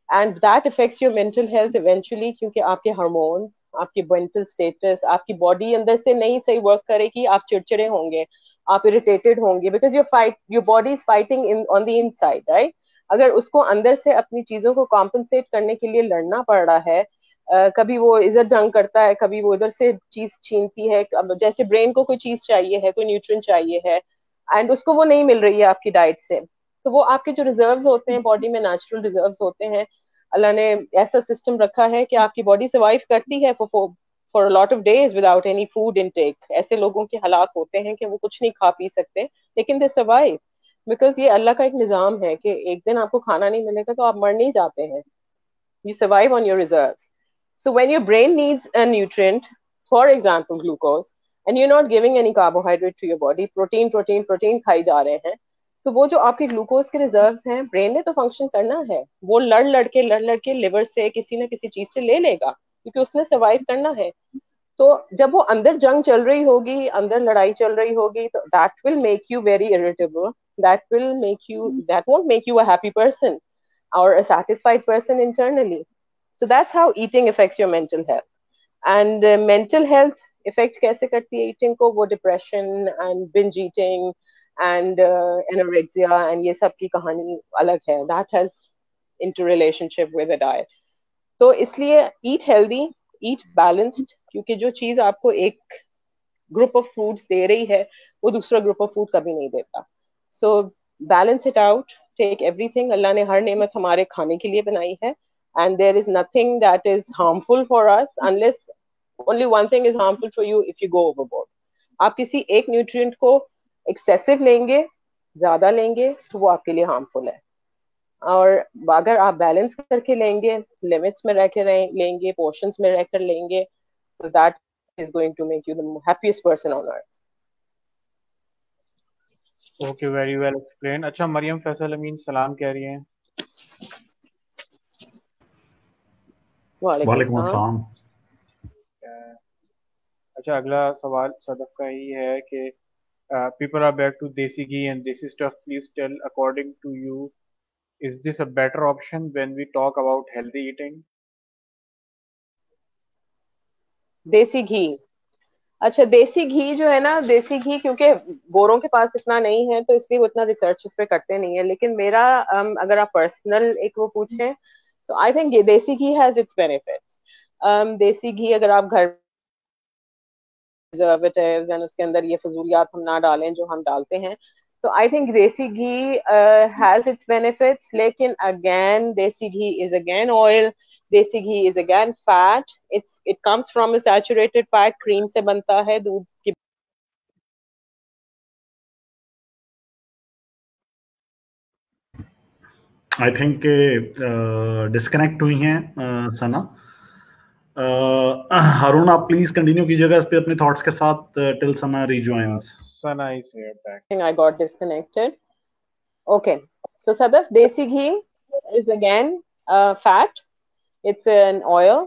and that affects your mental health eventually, क्योंकि आपके हार्मोन्स, आपकी मेंटल स्टेटस, आपकी बॉडी अंदर से नहीं सही वर्क करेगी, आप चिड़चिड़े होंगे, आप इरिटेटेड होंगे, because your body is fighting in on the inside, right. अगर उसको अंदर से अपनी चीजों को कॉम्पनसेट करने के लिए लड़ना पड़ रहा है, कभी वो इधर जंग करता है, कभी वो इधर से चीज छीनती है, जैसे ब्रेन को कोई चीज चाहिए है, कोई न्यूट्रिएंट चाहिए है, एंड उसको वो नहीं मिल रही है आपकी डाइट से, तो वो आपके जो रिजर्व्स होते हैं बॉडी में, नेचुरल रिजर्व्स होते हैं, अल्लाह ने ऐसा सिस्टम रखा है कि आपकी बॉडी सर्वाइव करती है for a lot of days without any food intake. ऐसे लोगों के हालात होते हैं कि वो कुछ नहीं खा पी सकते, लेकिन दे सर्वाइव, बिकॉज ये अल्लाह का एक निजाम है कि एक दिन आपको खाना नहीं मिलेगा तो आप मर नहीं जाते हैं. You survive on your reserves. So when your brain needs a nutrient, for example glucose, and you're not giving any carbohydrate to your body, protein खाई जा रहे हैं, तो वो जो आपके ग्लूकोज के रिजर्व्स हैं, ब्रेन ने तो फंक्शन करना है, वो लड़ लड़ के लिवर से किसी ना किसी चीज से ले लेगा, क्योंकि उसने सर्वाइव करना है. तो जब वो अंदर जंग चल रही होगी, अंदर लड़ाई चल रही होगी, तो that will make you very irritable, that won't make you a happy person or a satisfied person internally. So that's how eating affects your mental health. And mental health affect कैसे करती है eating को, वो depression and binge eating and anorexia and ये सब की कहानी अलग है. That has interrelationship with the diet. तो इसलिए eat healthy, eat balanced, क्योंकि जो चीज आपको एक ग्रुप ऑफ फूड्स दे रही है, वो दूसरा ग्रुप ऑफ फूड कभी नहीं देता. So balance it out, take everything. Allah ने हर नेमत हमारे खाने के लिए बनाई है, and there is nothing that is harmful for us, unless only one thing is harmful for you, if you go overboard. आप किसी एक न्यूट्रिएंट को एक्सेसिव लेंगे, ज्यादा लेंगे, तो वो आपके लिए हार्मफुल है. और अगर आप बैलेंस करके लेंगे, लिमिट्स में रह के लेंगे, पोर्शंस में रहकर लेंगे, तो that is going to make you the happiest person on earth. Okay, very well explained. अच्छा, मरियम फैसल अमीन सलाम कह रही हैं. वालेकुम अस्सलाम. अच्छा, अगला सवाल सदफ का ही है कि people are back to desi ghee and desi stuff. Please tell, according to you, is this a better option when we talk about healthy eating? देसी घी. अच्छा, देसी घी जो है ना, देसी घी क्योंकि गोरों के पास इतना नहीं है, तो इसलिए वो इतना रिसर्च इस पे करते नहीं है. लेकिन मेरा अगर आप पर्सनल एक वो पूछें, तो आई थिंक देसी घी हैज इट्स बेनिफिट्स. देसी घी अगर आप घर प्रिजर्वेटिव्स एंड उसके अंदर ये फजूलियात हम ना डालें जो हम डालते हैं, तो आई थिंक देसी घी हैज इट्स बेनिफिट्स. लेकिन अगेन देसी घी इज अगेन ऑयल, देसी घी is again fat. It comes from a saturated fat. Cream से बनता है, दूध की. आई थिंक डिस्कनेक्ट हुई हैं सना. हारून, आप प्लीज कंटिन्यू कीजिएगा इस पे अपने थॉट्स के साथ till Sana rejoins. Sana is here back. I got disconnected. Okay, so Sadaf, desi ghee is again fat. It's an oil.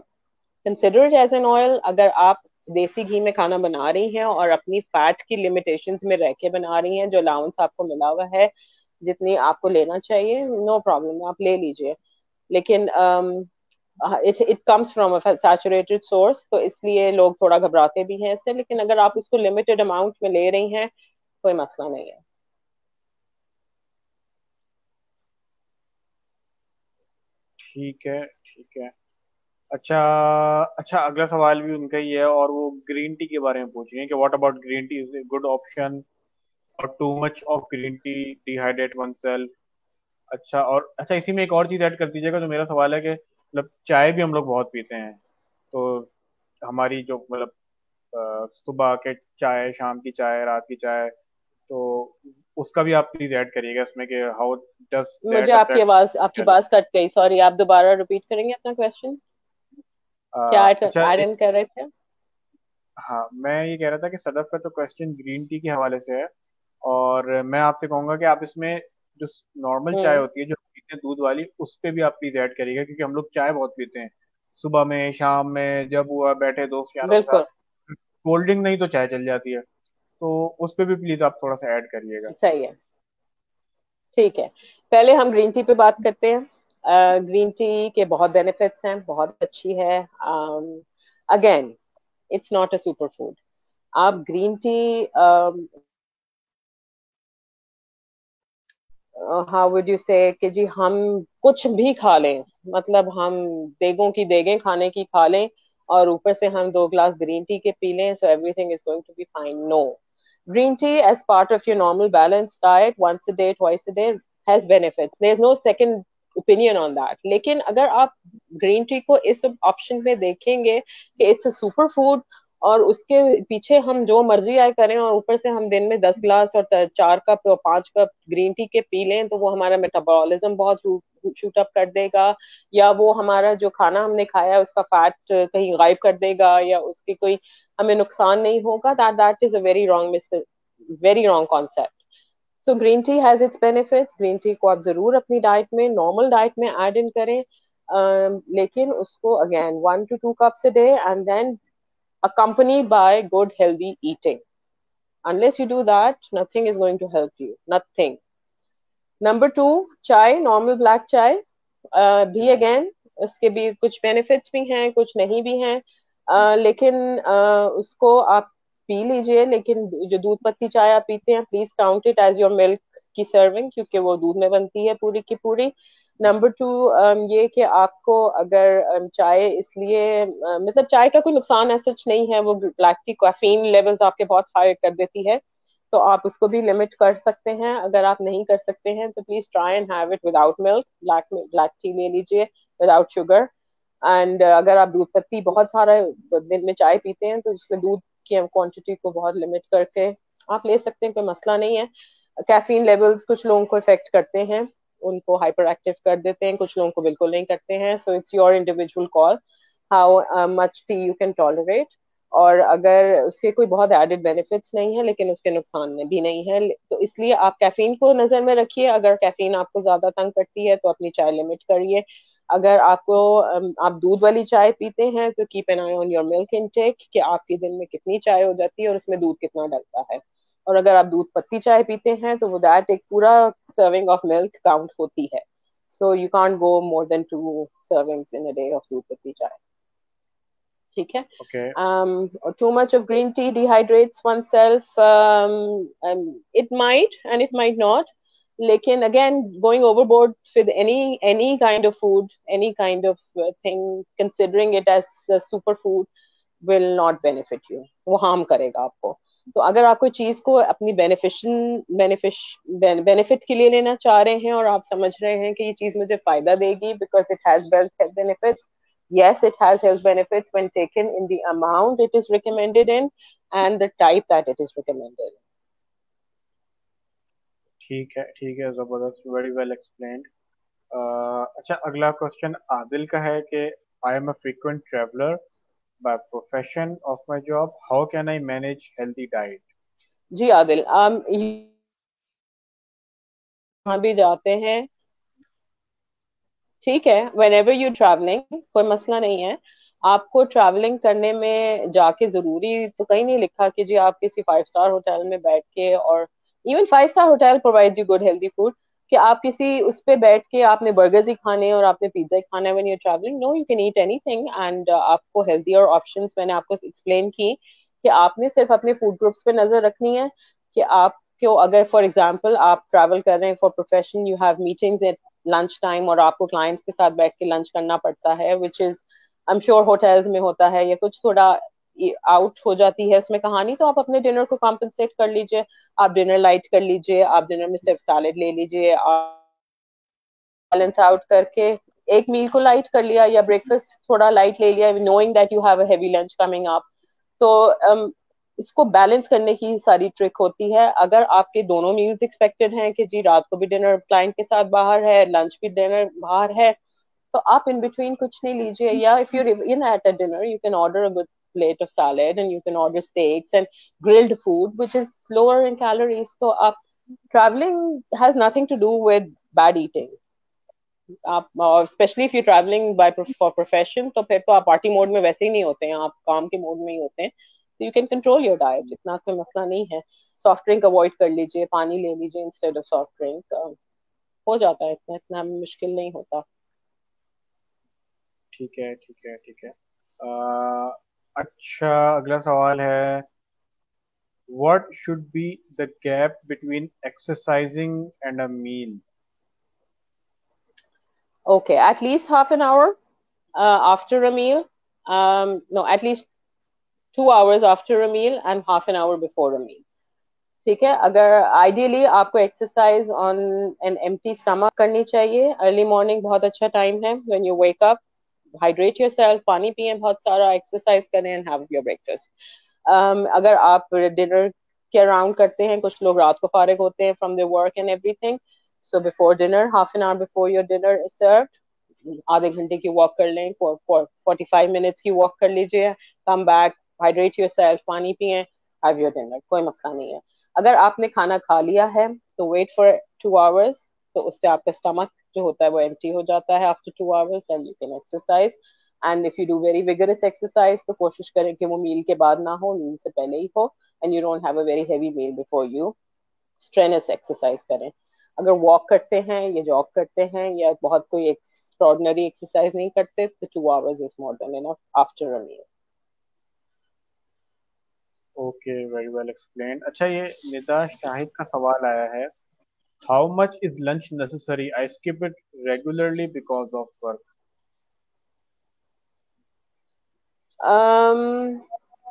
Consider it as an oil. अगर आप देसी घी में खाना बना रही हैं और अपनी फैट की लिमिटेशंस में रह के बना रही हैं, जो अलाउंस आपको मिला हुआ है, जितनी आपको लेना चाहिए, नो प्रॉब्लम, आप ले लीजिए. लेकिन it comes from a saturated source, तो इसलिए लोग थोड़ा घबराते भी हैं इससे. लेकिन अगर आप उसको लिमिटेड अमाउंट में ले रही हैं, कोई मसला नहीं है. ठीक है, ठीक है. अच्छा अच्छा, अगला सवाल भी उनका ही है, और वो ग्रीन टी के बारे में पूछ रही हैं कि what about green tea, is a good option और too much of green tea dehydrate oneself. अच्छा, और अच्छा इसी में एक और चीज ऐड कर दीजिएगा. जो मेरा सवाल है कि मतलब चाय भी हम लोग बहुत पीते हैं, तो हमारी जो मतलब सुबह के चाय, शाम की चाय, रात की चाय, तो उसका भी आप प्लीज ऐड करिएगा इसमें कि हाउ डज मुझे आपकी बात कट गई, सॉरी. आप दोबारा रिपीट करेंगे अपना क्वेश्चन? क्या ऐड इन कर रहे थे? हाँ, मैं ये कह रहा था कि सदफ का तो क्वेश्चन ग्रीन टी के हवाले से है, और मैं आपसे कहूंगा कि आप इसमें जो नॉर्मल चाय होती है जो पीते हैं दूध वाली, उस पे भी आप प्लीज ऐड करिएगा, क्योंकि हम लोग चाय बहुत पीते हैं सुबह में, शाम में, जब हुआ बैठे दोस्त यारों के साथ. कोल्ड ड्रिंक नहीं तो चाय चल जाती है, तो उस पे भी प्लीज आप थोड़ा सा ऐड करिएगा. सही है, ठीक है. पहले हम ग्रीन टी पे बात करते हैं. ग्रीन टी के बहुत बेनिफिट्स हैं, बहुत अच्छी है. Again, it's not a super food. आप green tea how would you say कि जी हम कुछ भी खा लें, मतलब हम देगों की देगें खाने की खा लें और ऊपर से हम 2 ग्लास ग्रीन टी के पी लें, so everything is going to be fine. No, green tea as part of your normal balanced diet once a day, twice a day has benefits. There's no second opinion on that. लेकिन अगर आप green tea को इस option में देखेंगे कि it's a super food और उसके पीछे हम जो मर्जी आए करें, और ऊपर से हम दिन में 10 ग्लास और 4 कप और 5 कप ग्रीन टी के पी लें, तो वो हमारा मेटाबॉलिज्म बहुत शूट अप कर देगा, या वो हमारा जो खाना हमने खाया है उसका फैट कहीं गायब कर देगा, या उसकी कोई हमें नुकसान नहीं होगा. That is a very wrong concept. So green tea has its benefits. Green tea को आप जरूर अपनी डाइट में, नॉर्मल डाइट में ऐड इन करें, लेकिन उसको again 1 to 2 cups a day, and then accompanied by good healthy eating. Unless you do that, nothing is going to help you. Nothing. Number 2, चाय, नॉर्मल ब्लैक चाय भी again उसके भी कुछ बेनिफिट्स भी हैं, कुछ नहीं भी हैं. लेकिन उसको आप पी लीजिए, लेकिन जो दूध पत्ती चाय आप पीते हैं, please count it as your milk की सर्विंग, क्योंकि वो दूध में बनती है पूरी की पूरी. नंबर 2, ये कि आपको अगर चाय इसलिए मतलब चाय का कोई नुकसान ऐसा नहीं है, वो ब्लैक टी कैफीन लेवल्स आपके बहुत हाई कर देती है, तो आप उसको भी लिमिट कर सकते हैं. अगर आप नहीं कर सकते हैं तो please try and have it without milk. Black T ले लीजिए विदाउट शुगर. एंड अगर आप दूध पत्ती बहुत सारा दिन में चाय पीते हैं, तो उसमें दूध की क्वांटिटी को बहुत लिमिट करके आप ले सकते हैं, कोई मसला नहीं है. कैफीन लेवल्स कुछ लोगों को इफेक्ट करते हैं, उनको हाइपर एक्टिव कर देते हैं, कुछ लोगों को बिल्कुल नहीं करते हैं. So it's your individual call how much T U can tolerate. और अगर उसके कोई बहुत एडेड बेनिफिट्स नहीं है, लेकिन उसके नुकसान भी नहीं है, तो इसलिए आप कैफीन को नजर में रखिए. अगर कैफीन आपको ज्यादा तंग करती है तो अपनी चाय लिमिट करिए. अगर आपको आप दूध वाली चाय पीते हैं तो keep an I on your milk intake, कि आपके दिन में कितनी चाय हो जाती है और उसमें दूध कितना डलता है. और अगर आप दूध पत्ती चाय पीते हैं तो वो दैट एक पूरा सर्विंग ऑफ मिल्क काउंट होती है. So you can't go more than 2 servings in a day of दूध पत्ती चाय. ठीक है. Okay. Too much of green tea dehydrates oneself. It might and it might not. लेकिन again, going overboard with any kind of food, any kind of thing, considering it as a superfood, will not benefit you. वो harm करेगा आपको. तो अगर आप कोई चीज को अपनी बेनिफिट के लिए लेना चाह रहे हैं, और आप समझ रहे हैं कि ये चीज मुझे फायदा देगी because it has health benefits, yes, it has health benefits when taken in the amount it is recommended in and the type that it is recommended. ठीक है, जबरदस्त, वेरी वेल एक्सप्लेन्ड. अच्छा, अगला क्वेश्चन आदिल का है कि आई am a frequent traveller by profession of my job. How can I manage healthy diet? जी आदिल, यहाँ भी जाते हैं, ठीक है. whenever you traveling, कोई मसला नहीं है. आपको ट्रैवलिंग करने में जाके जरूरी तो कहीं नहीं लिखा कि जी आप किसी 5 स्टार होटल में बैठ के, और even 5 star hotel provide you good healthy food, कि आप किसी उस पे बैठ के आपने बर्गर्स ही खाने और आपने पिज्जा ही खाना है when you traveling. No, you can eat anything. And आपको हेल्दियर ऑप्शंस मैंने आपको एक्सप्लेन की कि आपने सिर्फ अपने फूड ग्रुप्स पे नजर रखनी है. कि आपको अगर फॉर एग्जांपल आप ट्रैवल कर रहे हैं for profession, you have meetings at lunch time, और आपको क्लाइंट्स के साथ बैठ के लंच करना पड़ता है, which is I am sure hotels में होता है, या कुछ थोड़ा आउट हो जाती है उसमें कहानी, तो आप अपने डिनर को कॉम्पनसेट कर लीजिए. आप डिनर लाइट कर लीजिए, आप डिनर में सिर्फ सैलेड ले लीजिए, बैलेंस आउट करके एक मील को लाइट कर लिया, या ब्रेकफास्ट थोड़ा लाइट ले लिया, knowing that you have a heavy lunch coming up. तो इसको बैलेंस करने की सारी ट्रिक होती है. अगर आपके दोनों मील्स एक्सपेक्टेड हैं कि जी रात को भी डिनर क्लाइंट के साथ बाहर है, लंच भी डिनर बाहर है, तो आप इन बिटवीन कुछ नहीं लीजिए. या if you in at a dinner, you can order a good plate of salad, and you can order steaks and grilled food, which is lower in calories. So traveling has nothing to do with bad eating. आप specially if you travelling by for profession, तो फिर तो आप party mode में वैसे ही नहीं होते हैं, आप काम के मोड में ही होते हैं. तो you can control your diet, इतना कोई मसला नहीं है. सॉफ्ट ड्रिंक अवॉइड कर लीजिए, पानी ले लीजिए इंस्टेड ऑफ सॉफ्ट ड्रिंक. हो जाता है, इतना इतना मुश्किल नहीं होता. ठीक है. अच्छा, अगला सवाल है, what should be the gap between exercising and a meal? Okay, at least half an hour after a meal. No, at least 2 hours after a meal and half an hour before a meal. ठीक है. अगर ideally आपको exercise on an empty stomach करनी चाहिए. Early morning बहुत अच्छा time है when you wake up. Hydrate yourself, पानी पिएं बहुत सारा, एक्सरसाइज करें एंड हैव योर ब्रेकफास्ट. अगर आप डिनर के अराउंड करते हैं, कुछ लोग रात को फारिग होते हैं from their work and everything, so before dinner, half an hour before your dinner is served, आधे घंटे की वॉक कर लें, 45 मिनट्स की वॉक कर लीजिए, कम बैक, हाइड्रेट योरसेल्फ, पानी पिए, हैव योर डिनर, कोई मसला नहीं है. अगर आपने खाना खा लिया है तो वेट फॉर 2 आवर्स, तो उससे आपका स्टमक जो होता है वो एम्प्टी हो जाता है after 2 hours, and you can exercise. And if you do very vigorous exercise तो कोशिश करें कि वो मील के बाद ना हो, मील से पहले ही हो, and you don't have a very heavy meal before you strenuous exercise करें. अगर वॉक करते हैं या जॉग करते हैं या बहुत कोई एक्स्ट्रॉर्डिनरी एक्सरसाइज नहीं करते तो 2 hours is more than enough after a meal. Okay, very well explain. अच्छा, ये निदा शाहिद का सवाल आया है, how much is lunch necessary? I skip it regularly because of work.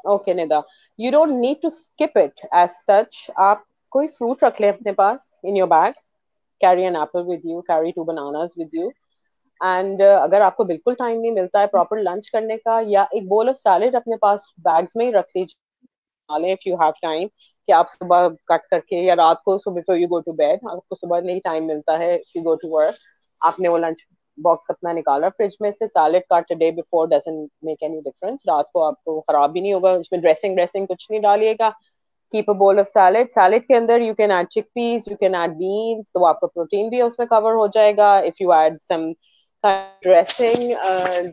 Okay Nida, you don't need to skip it as such. आप कोई fruit रख लें अपने पास in your bag, carry an apple with you, carry 2 bananas with you. And अगर आपको बिल्कुल time नहीं मिलता है प्रॉपर लंच करने का, या एक बोल ऑफ सैलेड अपने पास बैग्स में ही रख लीजिए इफ यू हैव टाइम, कि आप सुबह कट करके या रात को, so before you go to bed, आपको सुबह नहीं टाइम मिलता है, if you go to work, आपने वो लंच बॉक्स अपना निकाला फ्रिज में से, सैलेड काट day before, doesn't make any difference, रात को आपको खराब भी नहीं होगा, उसमें ड्रेसिंग ड्रेसिंग कुछ नहीं डालिएगा. Keep a bowl of salad. Salad के अंदर you can add chickpeas, you can add beans, तो आपका प्रोटीन भी उसमें कवर हो जाएगा. If you add some dressing,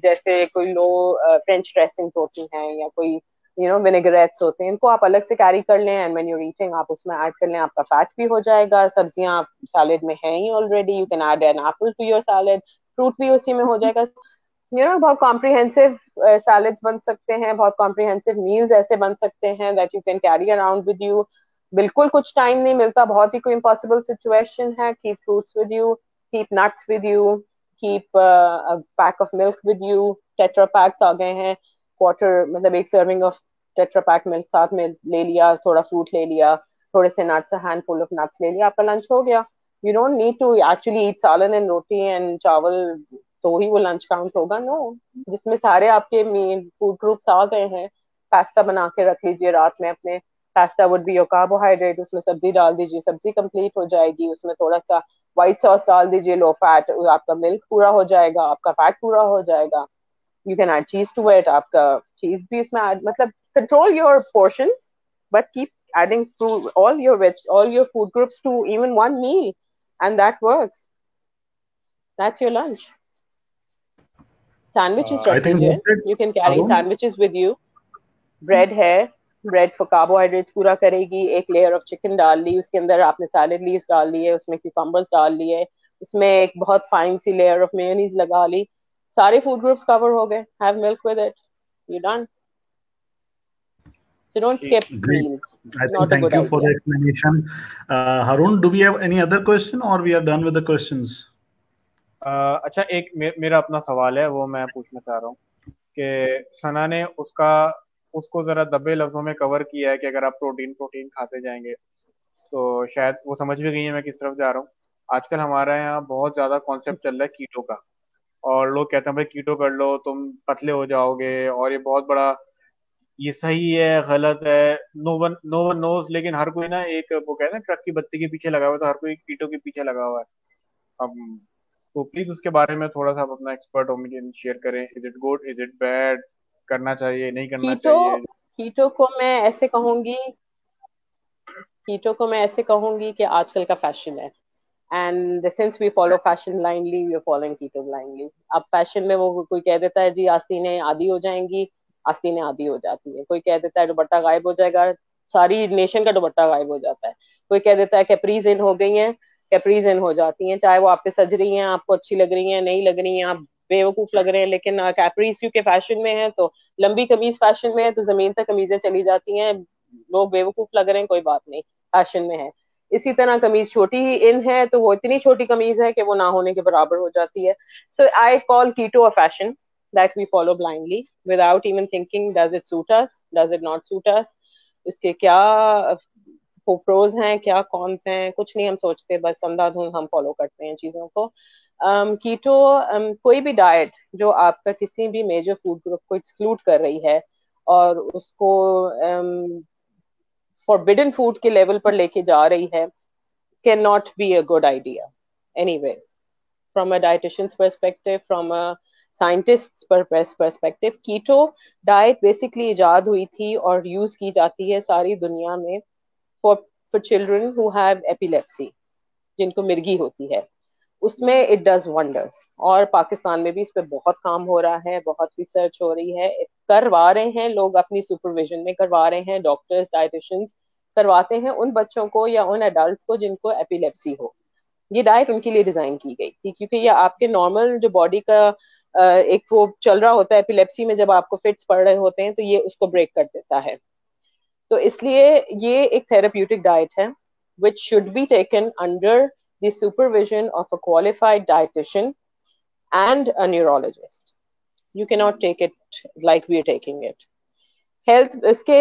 जैसे कोई लो फ्रेंच ड्रेसिंग होती हैं या कोई विनेगरेट्स होते हैं, इनको आप अलग से कैरी कर लें, एंड व्हेन यू ईटिंग आप उसमें ऐड कर लें, आपका फैट भी हो जाएगा. सब्जियां सैलेड में हैं ही already, you can add an apple to your salad, fruit भी उसी में हो जाएगा. बहुत कॉम्प्रिहेंसिव सैलेड्स बन सकते हैं, बहुत कॉम्प्रिहेंसिव मील्स ऐसे बन सकते हैं that you can carry around with you. बिल्कुल कुछ टाइम नहीं मिलता, बहुत ही कोई इम्पॉसिबल सिचुएशन है, keep fruits with you, keep nuts with you, keep a pack of milk with you. Tetra packs आ गए हैं, क्वार्टर मतलब एक serving of tetra pack milk साथ में ले लिया, थोड़ा फ्रूट ले लिया, थोड़े से नट्स, हैंडफुल ऑफ नट्स ले लिया, आपका लंच हो गया. You don't need to actually eat salan and roti and चावल तो ही वो लंच काउंट होगा, नो. जिसमें सारे आपके मेन फूड ग्रुप्स आ गए हैं. पास्ता बना के रख लीजिए रात में अपने, pasta would be your carbohydrate, उसमें सब्जी डाल दीजिए, सब्जी कंप्लीट हो जाएगी, उसमें थोड़ा सा व्हाइट सॉस डाल दीजिए, लो फैट, आपका मिल्क पूरा हो जाएगा, आपका फैट पूरा हो जाएगा. यू कैन ऐड चीज टू इट, आपका चीज भी उसमें ऐड, मतलब control your portions but keep adding food, all your food groups to even one meal, and that works. That's your lunch. Sandwiches I रख think लीजिए, that's it, you can carry Arun. sandwiches with you. Bread है, bread for carbohydrates पूरा करेगी. एक layer of chicken डाल ली, उसके अंदर आपने सैलेड लीव्स डाल लिए, उसमें क्यूकम्बर्स डाल लिए, उसमें एक बहुत फाइन सी लेयर ऑफ मेयोनीज लगा ली, सारे फूड ग्रुप्स कवर हो गए. Have milk with it, you done. So don't skip Great. meals. I think Not a thank good you for the idea. explanation. Harun, do we have any other question or we are done with the questions? अच्छा, एक मेरा अपना सवाल है, वो मैं पूछना चाह रहा हूँ कि सना ने उसको जरा दबे लफ्जों में कवर किया है कि अगर आप प्रोटीन प्रोटीन खाते जाएंगे तो शायद वो समझ भी गई है मैं किस तरफ जा रहा हूँ. आजकल हमारे यहाँ बहुत ज्यादा कॉन्सेप्ट चल रहा है कीटो का, और लोग कहते हैं भाई कीटो कर लो तुम पतले हो जाओगे, और ये बहुत बड़ा, ये सही है गलत है, नो वन नोज, लेकिन हर कोई ना, एक वो कहते हैं ट्रक की बत्ती के पीछे लगा हुआ है, तो हर कोई कीटो के पीछे लगा हुआ है. अब तो प्लीज उसके बारे में थोड़ा सा आप अपना एक्सपर्ट ओपिनियन शेयर करें. Is it good, is it bad, करना चाहिए नहीं करना कीटो चाहिए? कीटो को मैं ऐसे कहूंगी कीटो को मैं ऐसे कहूंगी कि आजकल का फैशन है, and since we follow fashion blindly, we are following keto blindly. अब फैशन में वो कोई कह देता है जी आस्तीनें आधी हो जाएंगी, आस्तीनें आधी हो जाती है. कोई कह देता है दुपट्टा गायब हो जाएगा, सारी नेशन का दुपट्टा गायब हो जाता है. कोई कह देता है कैप्रीज इन हो गई हैं, कैप्रीज इन हो जाती हैं, चाहे वो आप पे सज रही हैं, आपको अच्छी लग रही हैं, नहीं लग रही हैं, आप बेवकूफ लग रहे हैं, लेकिन कैप्रीज क्योंकि फैशन में है, तो लंबी कमीज फैशन में है, तो जमीन तक कमीजें चली जाती हैं. लोग बेवकूफ लग रहे हैं, कोई बात नहीं, फैशन में है. इसी तरह कमीज छोटी ही इन है, तो वो इतनी छोटी कमीज है कि वो ना होने के बराबर हो जाती है. So I call keto a fashion that we follow blindly without even thinking does it suit us, does it not suit us, इसके क्या प्रोज हैं, क्या कॉन्स हैं, कुछ नहीं हम सोचते, बस अंधाधुंध हम फॉलो करते हैं चीजों को। कीटो कोई भी डाइट जो आपका किसी भी मेजर फूड ग्रुप को एक्सक्लूड कर रही है और उसको फॉरबिडन फूड के लेवल पर लेके जा रही है, can not be a good idea anyways, from a dietitian's perspective, from a scientist's perspective. Keto diet basically इजाद हुई थी और यूज की जाती है सारी दुनिया में for children who have epilepsy, जिनको मिर्गी होती है, उसमें इट डज वंडर्स। और पाकिस्तान में भी इस पे बहुत काम हो रहा है, बहुत रिसर्च हो रही है, करवा रहे हैं लोग, अपनी सुपरविजन में करवा रहे हैं, डॉक्टर्स डाइटिशियंस करवाते हैं उन बच्चों को या उन एडल्ट को जिनको एपिलेप्सी हो। ये डाइट उनके लिए डिजाइन की गई थी, क्योंकि ये आपके नॉर्मल जो बॉडी का एक वो चल रहा होता है एपिलेप्सी में, जब आपको फिट्स पड़ रहे होते हैं तो ये उसको ब्रेक कर देता है। तो इसलिए ये एक थेरेप्यूटिक डाइट है which should be taken under the supervision of a qualified dietitian and a neurologist. You cannot take it like we are taking it. Health इसके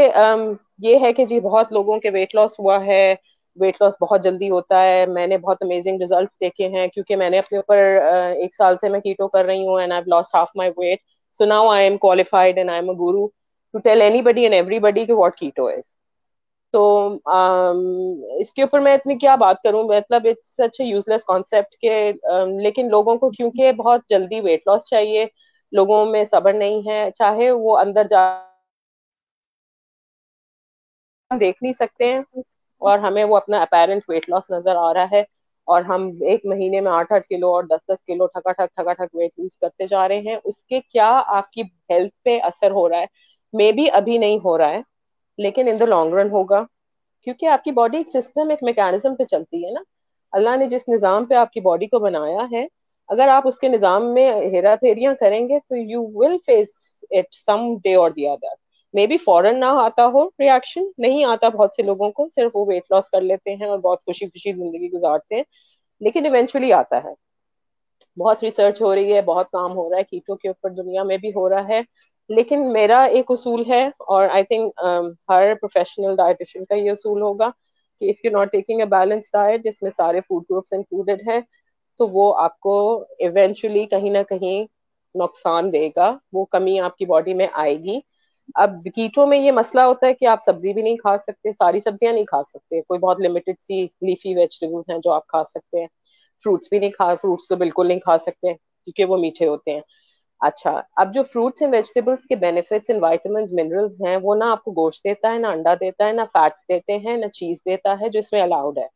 ये है कि जी बहुत लोगों के वेट लॉस हुआ है, वेट लॉस बहुत जल्दी होता है, मैंने बहुत अमेजिंग रिजल्ट्स देखे हैं, क्योंकि मैंने अपने ऊपर 1 साल से मैं कीटो कर रही हूँ and I have lost half my weight, so now I am qualified and I am a guru to tell anybody and everybody कि व्हाट कीटो इज। तो इसके ऊपर मैं इतनी क्या बात करूं, मतलब it's such a useless concept के लेकिन लोगों को क्योंकि बहुत जल्दी वेट लॉस चाहिए, लोगों में सब्र नहीं है, चाहे वो अंदर जा देख नहीं सकते हैं और हमें वो अपना अपेरेंट वेट लॉस नजर आ रहा है, और हम 1 महीने में 8-8 किलो और 10-10 किलो ठकाठक वेट लूज करते जा रहे हैं। उसके क्या आपकी हेल्थ पे असर हो रहा है, मे बी अभी नहीं हो रहा है, लेकिन इन द लॉन्ग रन होगा, क्योंकि आपकी बॉडी एक सिस्टम, एक मैकेनिज्म पे चलती है ना। अल्लाह ने जिस निज़ाम पे आपकी बॉडी को बनाया है, अगर आप उसके निज़ाम में हेरा फेरियां करेंगे तो you will face it some day or the other. Maybe फौरन ना आता हो रिएक्शन, नहीं आता बहुत से लोगों को, सिर्फ वो वेट लॉस कर लेते हैं और बहुत खुशी खुशी जिंदगी गुजारते हैं, लेकिन इवेंचुअली आता है। बहुत रिसर्च हो रही है, बहुत काम हो रहा है कीटो के ऊपर, दुनिया में भी हो रहा है, लेकिन मेरा एक उसूल है, और I think her professional dietitian का ये उसूल होगा कि if you not taking a balance diet जिसमें सारे फूड ग्रुप्स इंक्लूडेड है, तो वो आपको इवेंचुअली कहीं ना कहीं नुकसान देगा, वो कमी आपकी बॉडी में आएगी। अब कीटो में ये मसला होता है कि आप सब्जी भी नहीं खा सकते, सारी सब्जियां नहीं खा सकते, कोई बहुत लिमिटेड सी लीफी वेजिटेबल्स हैं जो आप खा सकते हैं। फ्रूट्स भी नहीं खा, फ्रूट्स तो बिल्कुल नहीं खा सकते क्योंकि वो मीठे होते हैं। अच्छा, अब जो फ्रूट्स एंड वेजिटेबल्स के बेनिफिट्स एंड विटामिन्स मिनरल्स हैं, वो ना आपको गोश्त देता है, ना अंडा देता है, ना फैट्स देते हैं, ना चीज देता है, जो इसमें अलाउड है।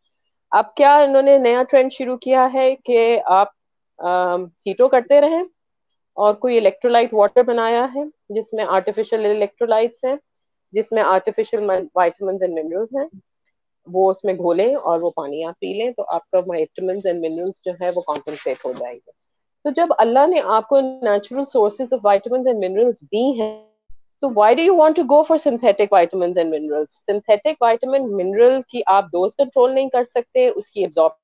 अब क्या इन्होंने नया ट्रेंड शुरू किया है कि आप कीटो करते रहें और कोई इलेक्ट्रोलाइट वाटर बनाया है जिसमें आर्टिफिशियल इलेक्ट्रोलाइट्स हैं, जिसमें आर्टिफिशियल विटामिन्स एंड मिनरल्स हैं, वो उसमें घोलें और वो पानी आप पी लें तो आपका विटामिन्स एंड मिनरल्स जो है वो कॉम्पनसेट हो जाएंगे। तो जब अल्लाह ने आपको natural sources of vitamins and minerals दी हैं, तो why do you want to go for synthetic vitamins and minerals? Synthetic vitamin mineral की आप डोज कंट्रोल नहीं कर सकते, उसकी एब्जॉर्ब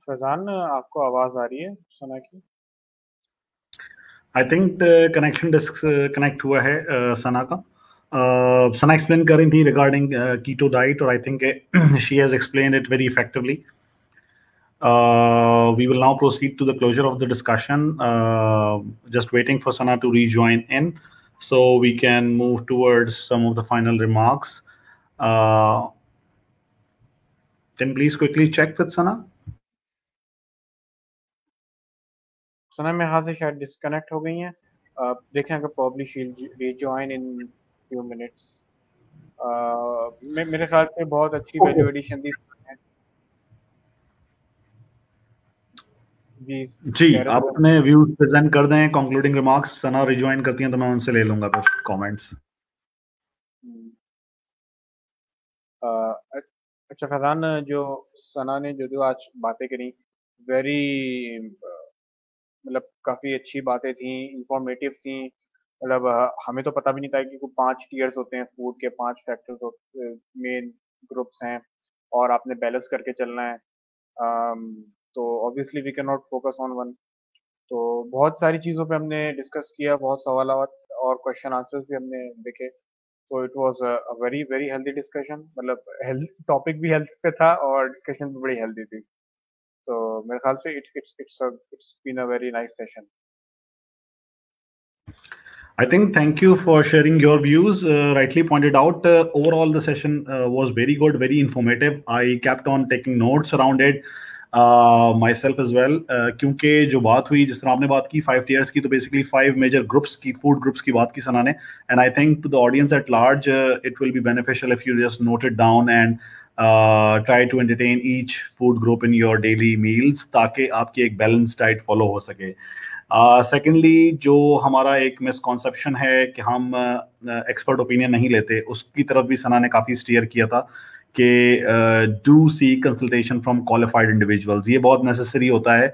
फैजान, आपको आवाज आ रही है सना की? आई थिंक कनेक्शन डिस्कनेक्ट हुआ है सना का। सना एक्सप्लेन कर रही थी रिगार्डिंग कीटो डाइट, और I think she has explain it very effectively. We will now proceed to the closure of the discussion. Just waiting for Sana to rejoin in so we can move towards some of the final remarks. Can please quickly check with Sana? सना मेरे हाथ से शायद disconnect हो गई हैं। देखें अगर probably she rejoin in few minutes. मेरे ख्याल से बहुत अच्छी वैल्यू एडिशन दी है जी। जी, आप अपने व्यूज प्रेजेंट कर दें, कंक्लूडिंग रिमार्क्स सना रिजॉइन करती हैं तो मैं उनसे ले लूंगा फिर कमेंट्स। अच्छा फैजान, जो सना ने जो जो आज बातें करी, वेरी मतलब काफ़ी अच्छी बातें थी, इंफॉर्मेटिव थी, मतलब हमें तो पता भी नहीं था कि वो 5 टियर्स होते हैं, फूड के 5 फैक्टर्स मेन ग्रुप्स हैं, और आपने बैलेंस करके चलना है। तो obviously we can not focus on one. तो बहुत सारी चीज़ों पे हमने डिस्कस किया, बहुत सवाल और क्वेश्चन आंसर्स भी हमने देखे। तो it was a very very healthy discussion, मतलब हेल्थ टॉपिक भी हेल्थ पे था और डिस्कशन भी बड़ी हेल्दी थी। तो मेरे ख्याल से it's been a very nice session. I think thank you for sharing your views. Rightly pointed out, overall the session was very good, very informative. I kept on taking notes around it myself as well. क्योंकि जो बात हुई, जिस तरह आपने बात की 5 tiers की, तो basically 5 major groups की, food groups की बात की सना ने, and I think to the audience at large, it will be beneficial if you just note it down and try to entertain each food group in your daily meals ताकि आपकी एक balanced diet follow हो सके. Secondly जो हमारा एक misconception है कि हम एक्सपर्ट ओपिनियन नहीं लेते, उसकी तरफ भी सना ने काफ़ी स्टीयर किया था कि do see consultation from qualified individuals. ये बहुत नेसेसरी होता है,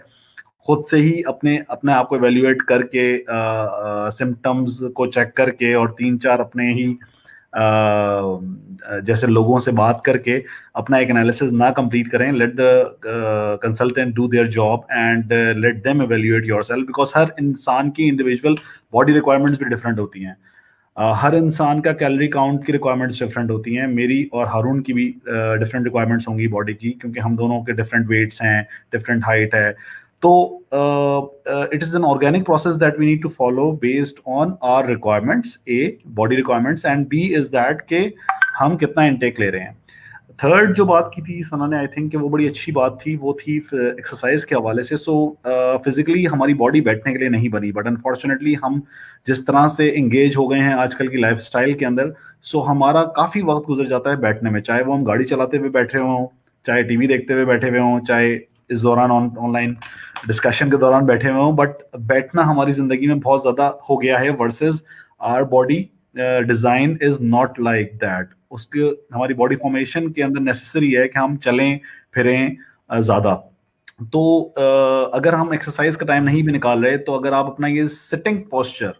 खुद से ही अपने अपने आप को एवेल्युएट करके, सिम्टम्स को चेक करके, और 3-4 अपने ही जैसे लोगों से बात करके अपना एक एनालिसिस ना कंप्लीट करें। Let the consultant do their job and let them evaluate yourself, because हर इंसान की इंडिविजुअल बॉडी रिक्वायरमेंट्स भी डिफरेंट होती हैं। हर इंसान का कैलोरी काउंट की रिक्वायरमेंट्स डिफरेंट होती हैं। मेरी और हारून की भी डिफरेंट रिक्वायरमेंट्स होंगी बॉडी की, क्योंकि हम दोनों के डिफरेंट वेट्स हैं, डिफरेंट हाइट है। तो it is an organic process that we need to follow based on our requirements, A body requirements, and B is that के हम कितना इनटेक ले रहे हैं। थर्ड जो बात की थी सना ने, आई थिंक कि वो बड़ी अच्छी बात थी, वो थी एक्सरसाइज के हवाले से। सो फिजिकली हमारी बॉडी बैठने के लिए नहीं बनी, बट अनफॉर्चुनेटली हम जिस तरह से इंगेज हो गए हैं आजकल की लाइफस्टाइल के अंदर, सो हमारा काफ़ी वक्त गुजर जाता है बैठने में, चाहे वो हम गाड़ी चलाते हुए बैठे हों, चाहे टीवी देखते हुए बैठे हुए हों, चाहे इस दौरान ऑनलाइन डिस्कशन के दौरान बैठे हुए हों। बट बैठना हमारी ज़िंदगी में बहुत ज़्यादा हो गया है, versus our body design is not like that. उसके हमारी बॉडी फॉर्मेशन के अंदर नेसेसरी है कि हम चलें फिरें ज़्यादा। तो अगर हम एक्सरसाइज का टाइम नहीं भी निकाल रहे, तो अगर आप अपना ये सिटिंग पोस्चर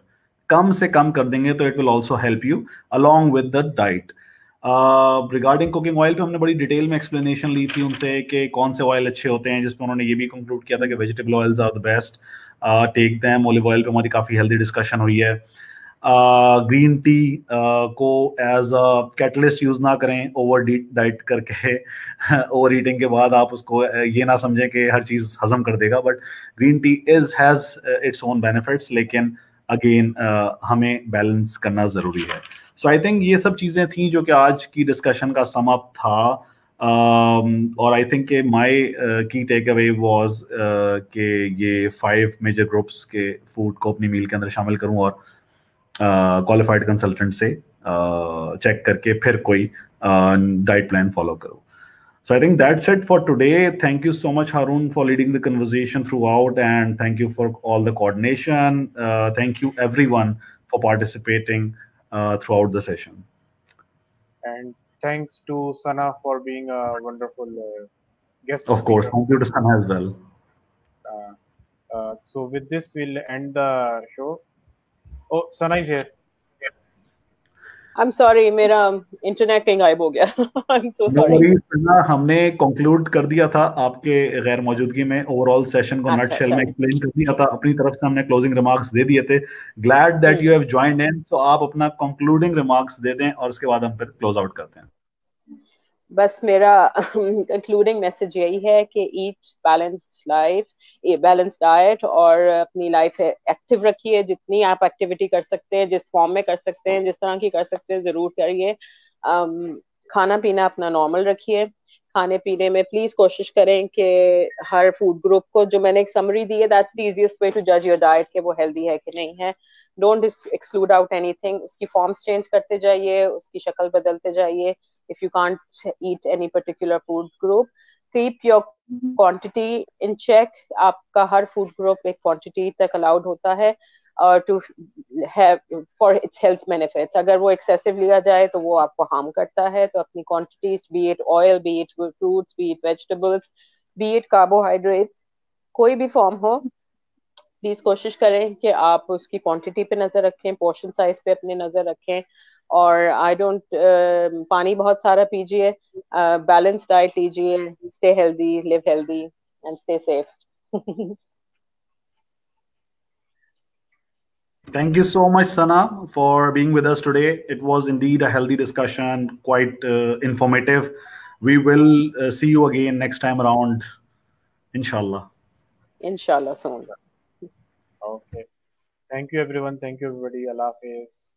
कम से कम कर देंगे, तो it will also help you along with the diet. Regarding cooking oil पे हमने बड़ी डिटेल में एक्सप्लेनेशन ली थी उनसे कि कौन से ऑयल अच्छे होते हैं, जिसमें उन्होंने ये भी कंक्लूड किया था कि vegetable oils are the best, take them. Olive oil पे हमारी काफ़ी हेल्दी डिस्कशन हुई है। ग्रीन टी को एज अ कैटलिस्ट यूज ना करें ओवर डाइट करके। ओवर ईटिंग के बाद आप उसको ये ना समझें कि हर चीज हजम कर देगा, but green tea is has its own benefits, लेकिन अगेन हमें बैलेंस करना जरूरी है। सो आई थिंक ये सब चीजें थी जो कि आज की डिस्कशन का सम अप था। और आई थिंक के माय की टेक अवे वाज कि ये 5 मेजर ग्रुप्स के फूड को अपनी मील के अंदर शामिल करूं, और क्वालिफाइड कंसल्टेंट से चेक करके फिर कोई डाइट प्लान फॉलो करो। So I think that's it for today. Thank you so much, Harun, for leading the conversation throughout, and thank you for all the coordination. Thank you everyone for participating throughout the session. And thanks to Sana for being a wonderful guest Of course, speaker. thank you to Sana as well. So with this, we'll end the show. Oh, Sana is here. I'm sorry, मेरा internet कहीं गायब हो गया। I'm so No sorry. worries, सना, हमने conclude कर दिया था आपके गैर मौजूदगी में, ओवरऑल सेशन को नट शेल में एक्सप्लेन कर दिया था, अपनी तरफ से हमने क्लोजिंग रिमार्क्स दे दिए थे। Glad that you have joined in, तो आप अपना कंक्लूडिंग रिमार्क्स दे दें और उसके बाद हम फिर क्लोज आउट करते हैं। बस मेरा कंक्लूडिंग मैसेज यही है कि ईट बैलेंस्ड लाइफ, बैलेंस डाइट, और अपनी लाइफ एक्टिव रखिए। जितनी आप एक्टिविटी कर सकते हैं, जिस फॉर्म में कर सकते हैं, जिस तरह की कर सकते हैं, जरूर करिए। खाना पीना अपना नॉर्मल रखिए। खाने पीने में प्लीज कोशिश करें कि हर फूड ग्रुप को, जो मैंने एक समरी दी है, that's the easiest way to जज योर डाइट कि वो हेल्दी है कि नहीं है। Don't exclude out anything. उसकी फॉर्म्स चेंज करते जाइए, उसकी शक्ल बदलते जाइए। if you can't eat any particular food group, keep your quantity in check. आपका हर food group एक quantity तक allowed होता है to have for its health benefits. अगर वो excessive लिया जाए तो वो आपको harm करता है। तो अपनी quantities, be it oil, be it fruits, be it vegetables, be it carbohydrates, कोई भी form हो, प्लीज कोशिश करें कि आप उसकी क्वांटिटी पे नजर रखें, पोर्शन साइज पे अपनी नजर रखें, और आई डोंट पानी बहुत सारा पीजिए, बैलेंस डाइट लीजिए, stay healthy, live healthy and stay safe. Thank you so much, Sana, for being with us today. It was indeed a healthy discussion, quite informative. We will see you again next time around, inshallah. Inshallah soon. Okay. Thank you everyone. Thank you everybody. Allah Hafiz.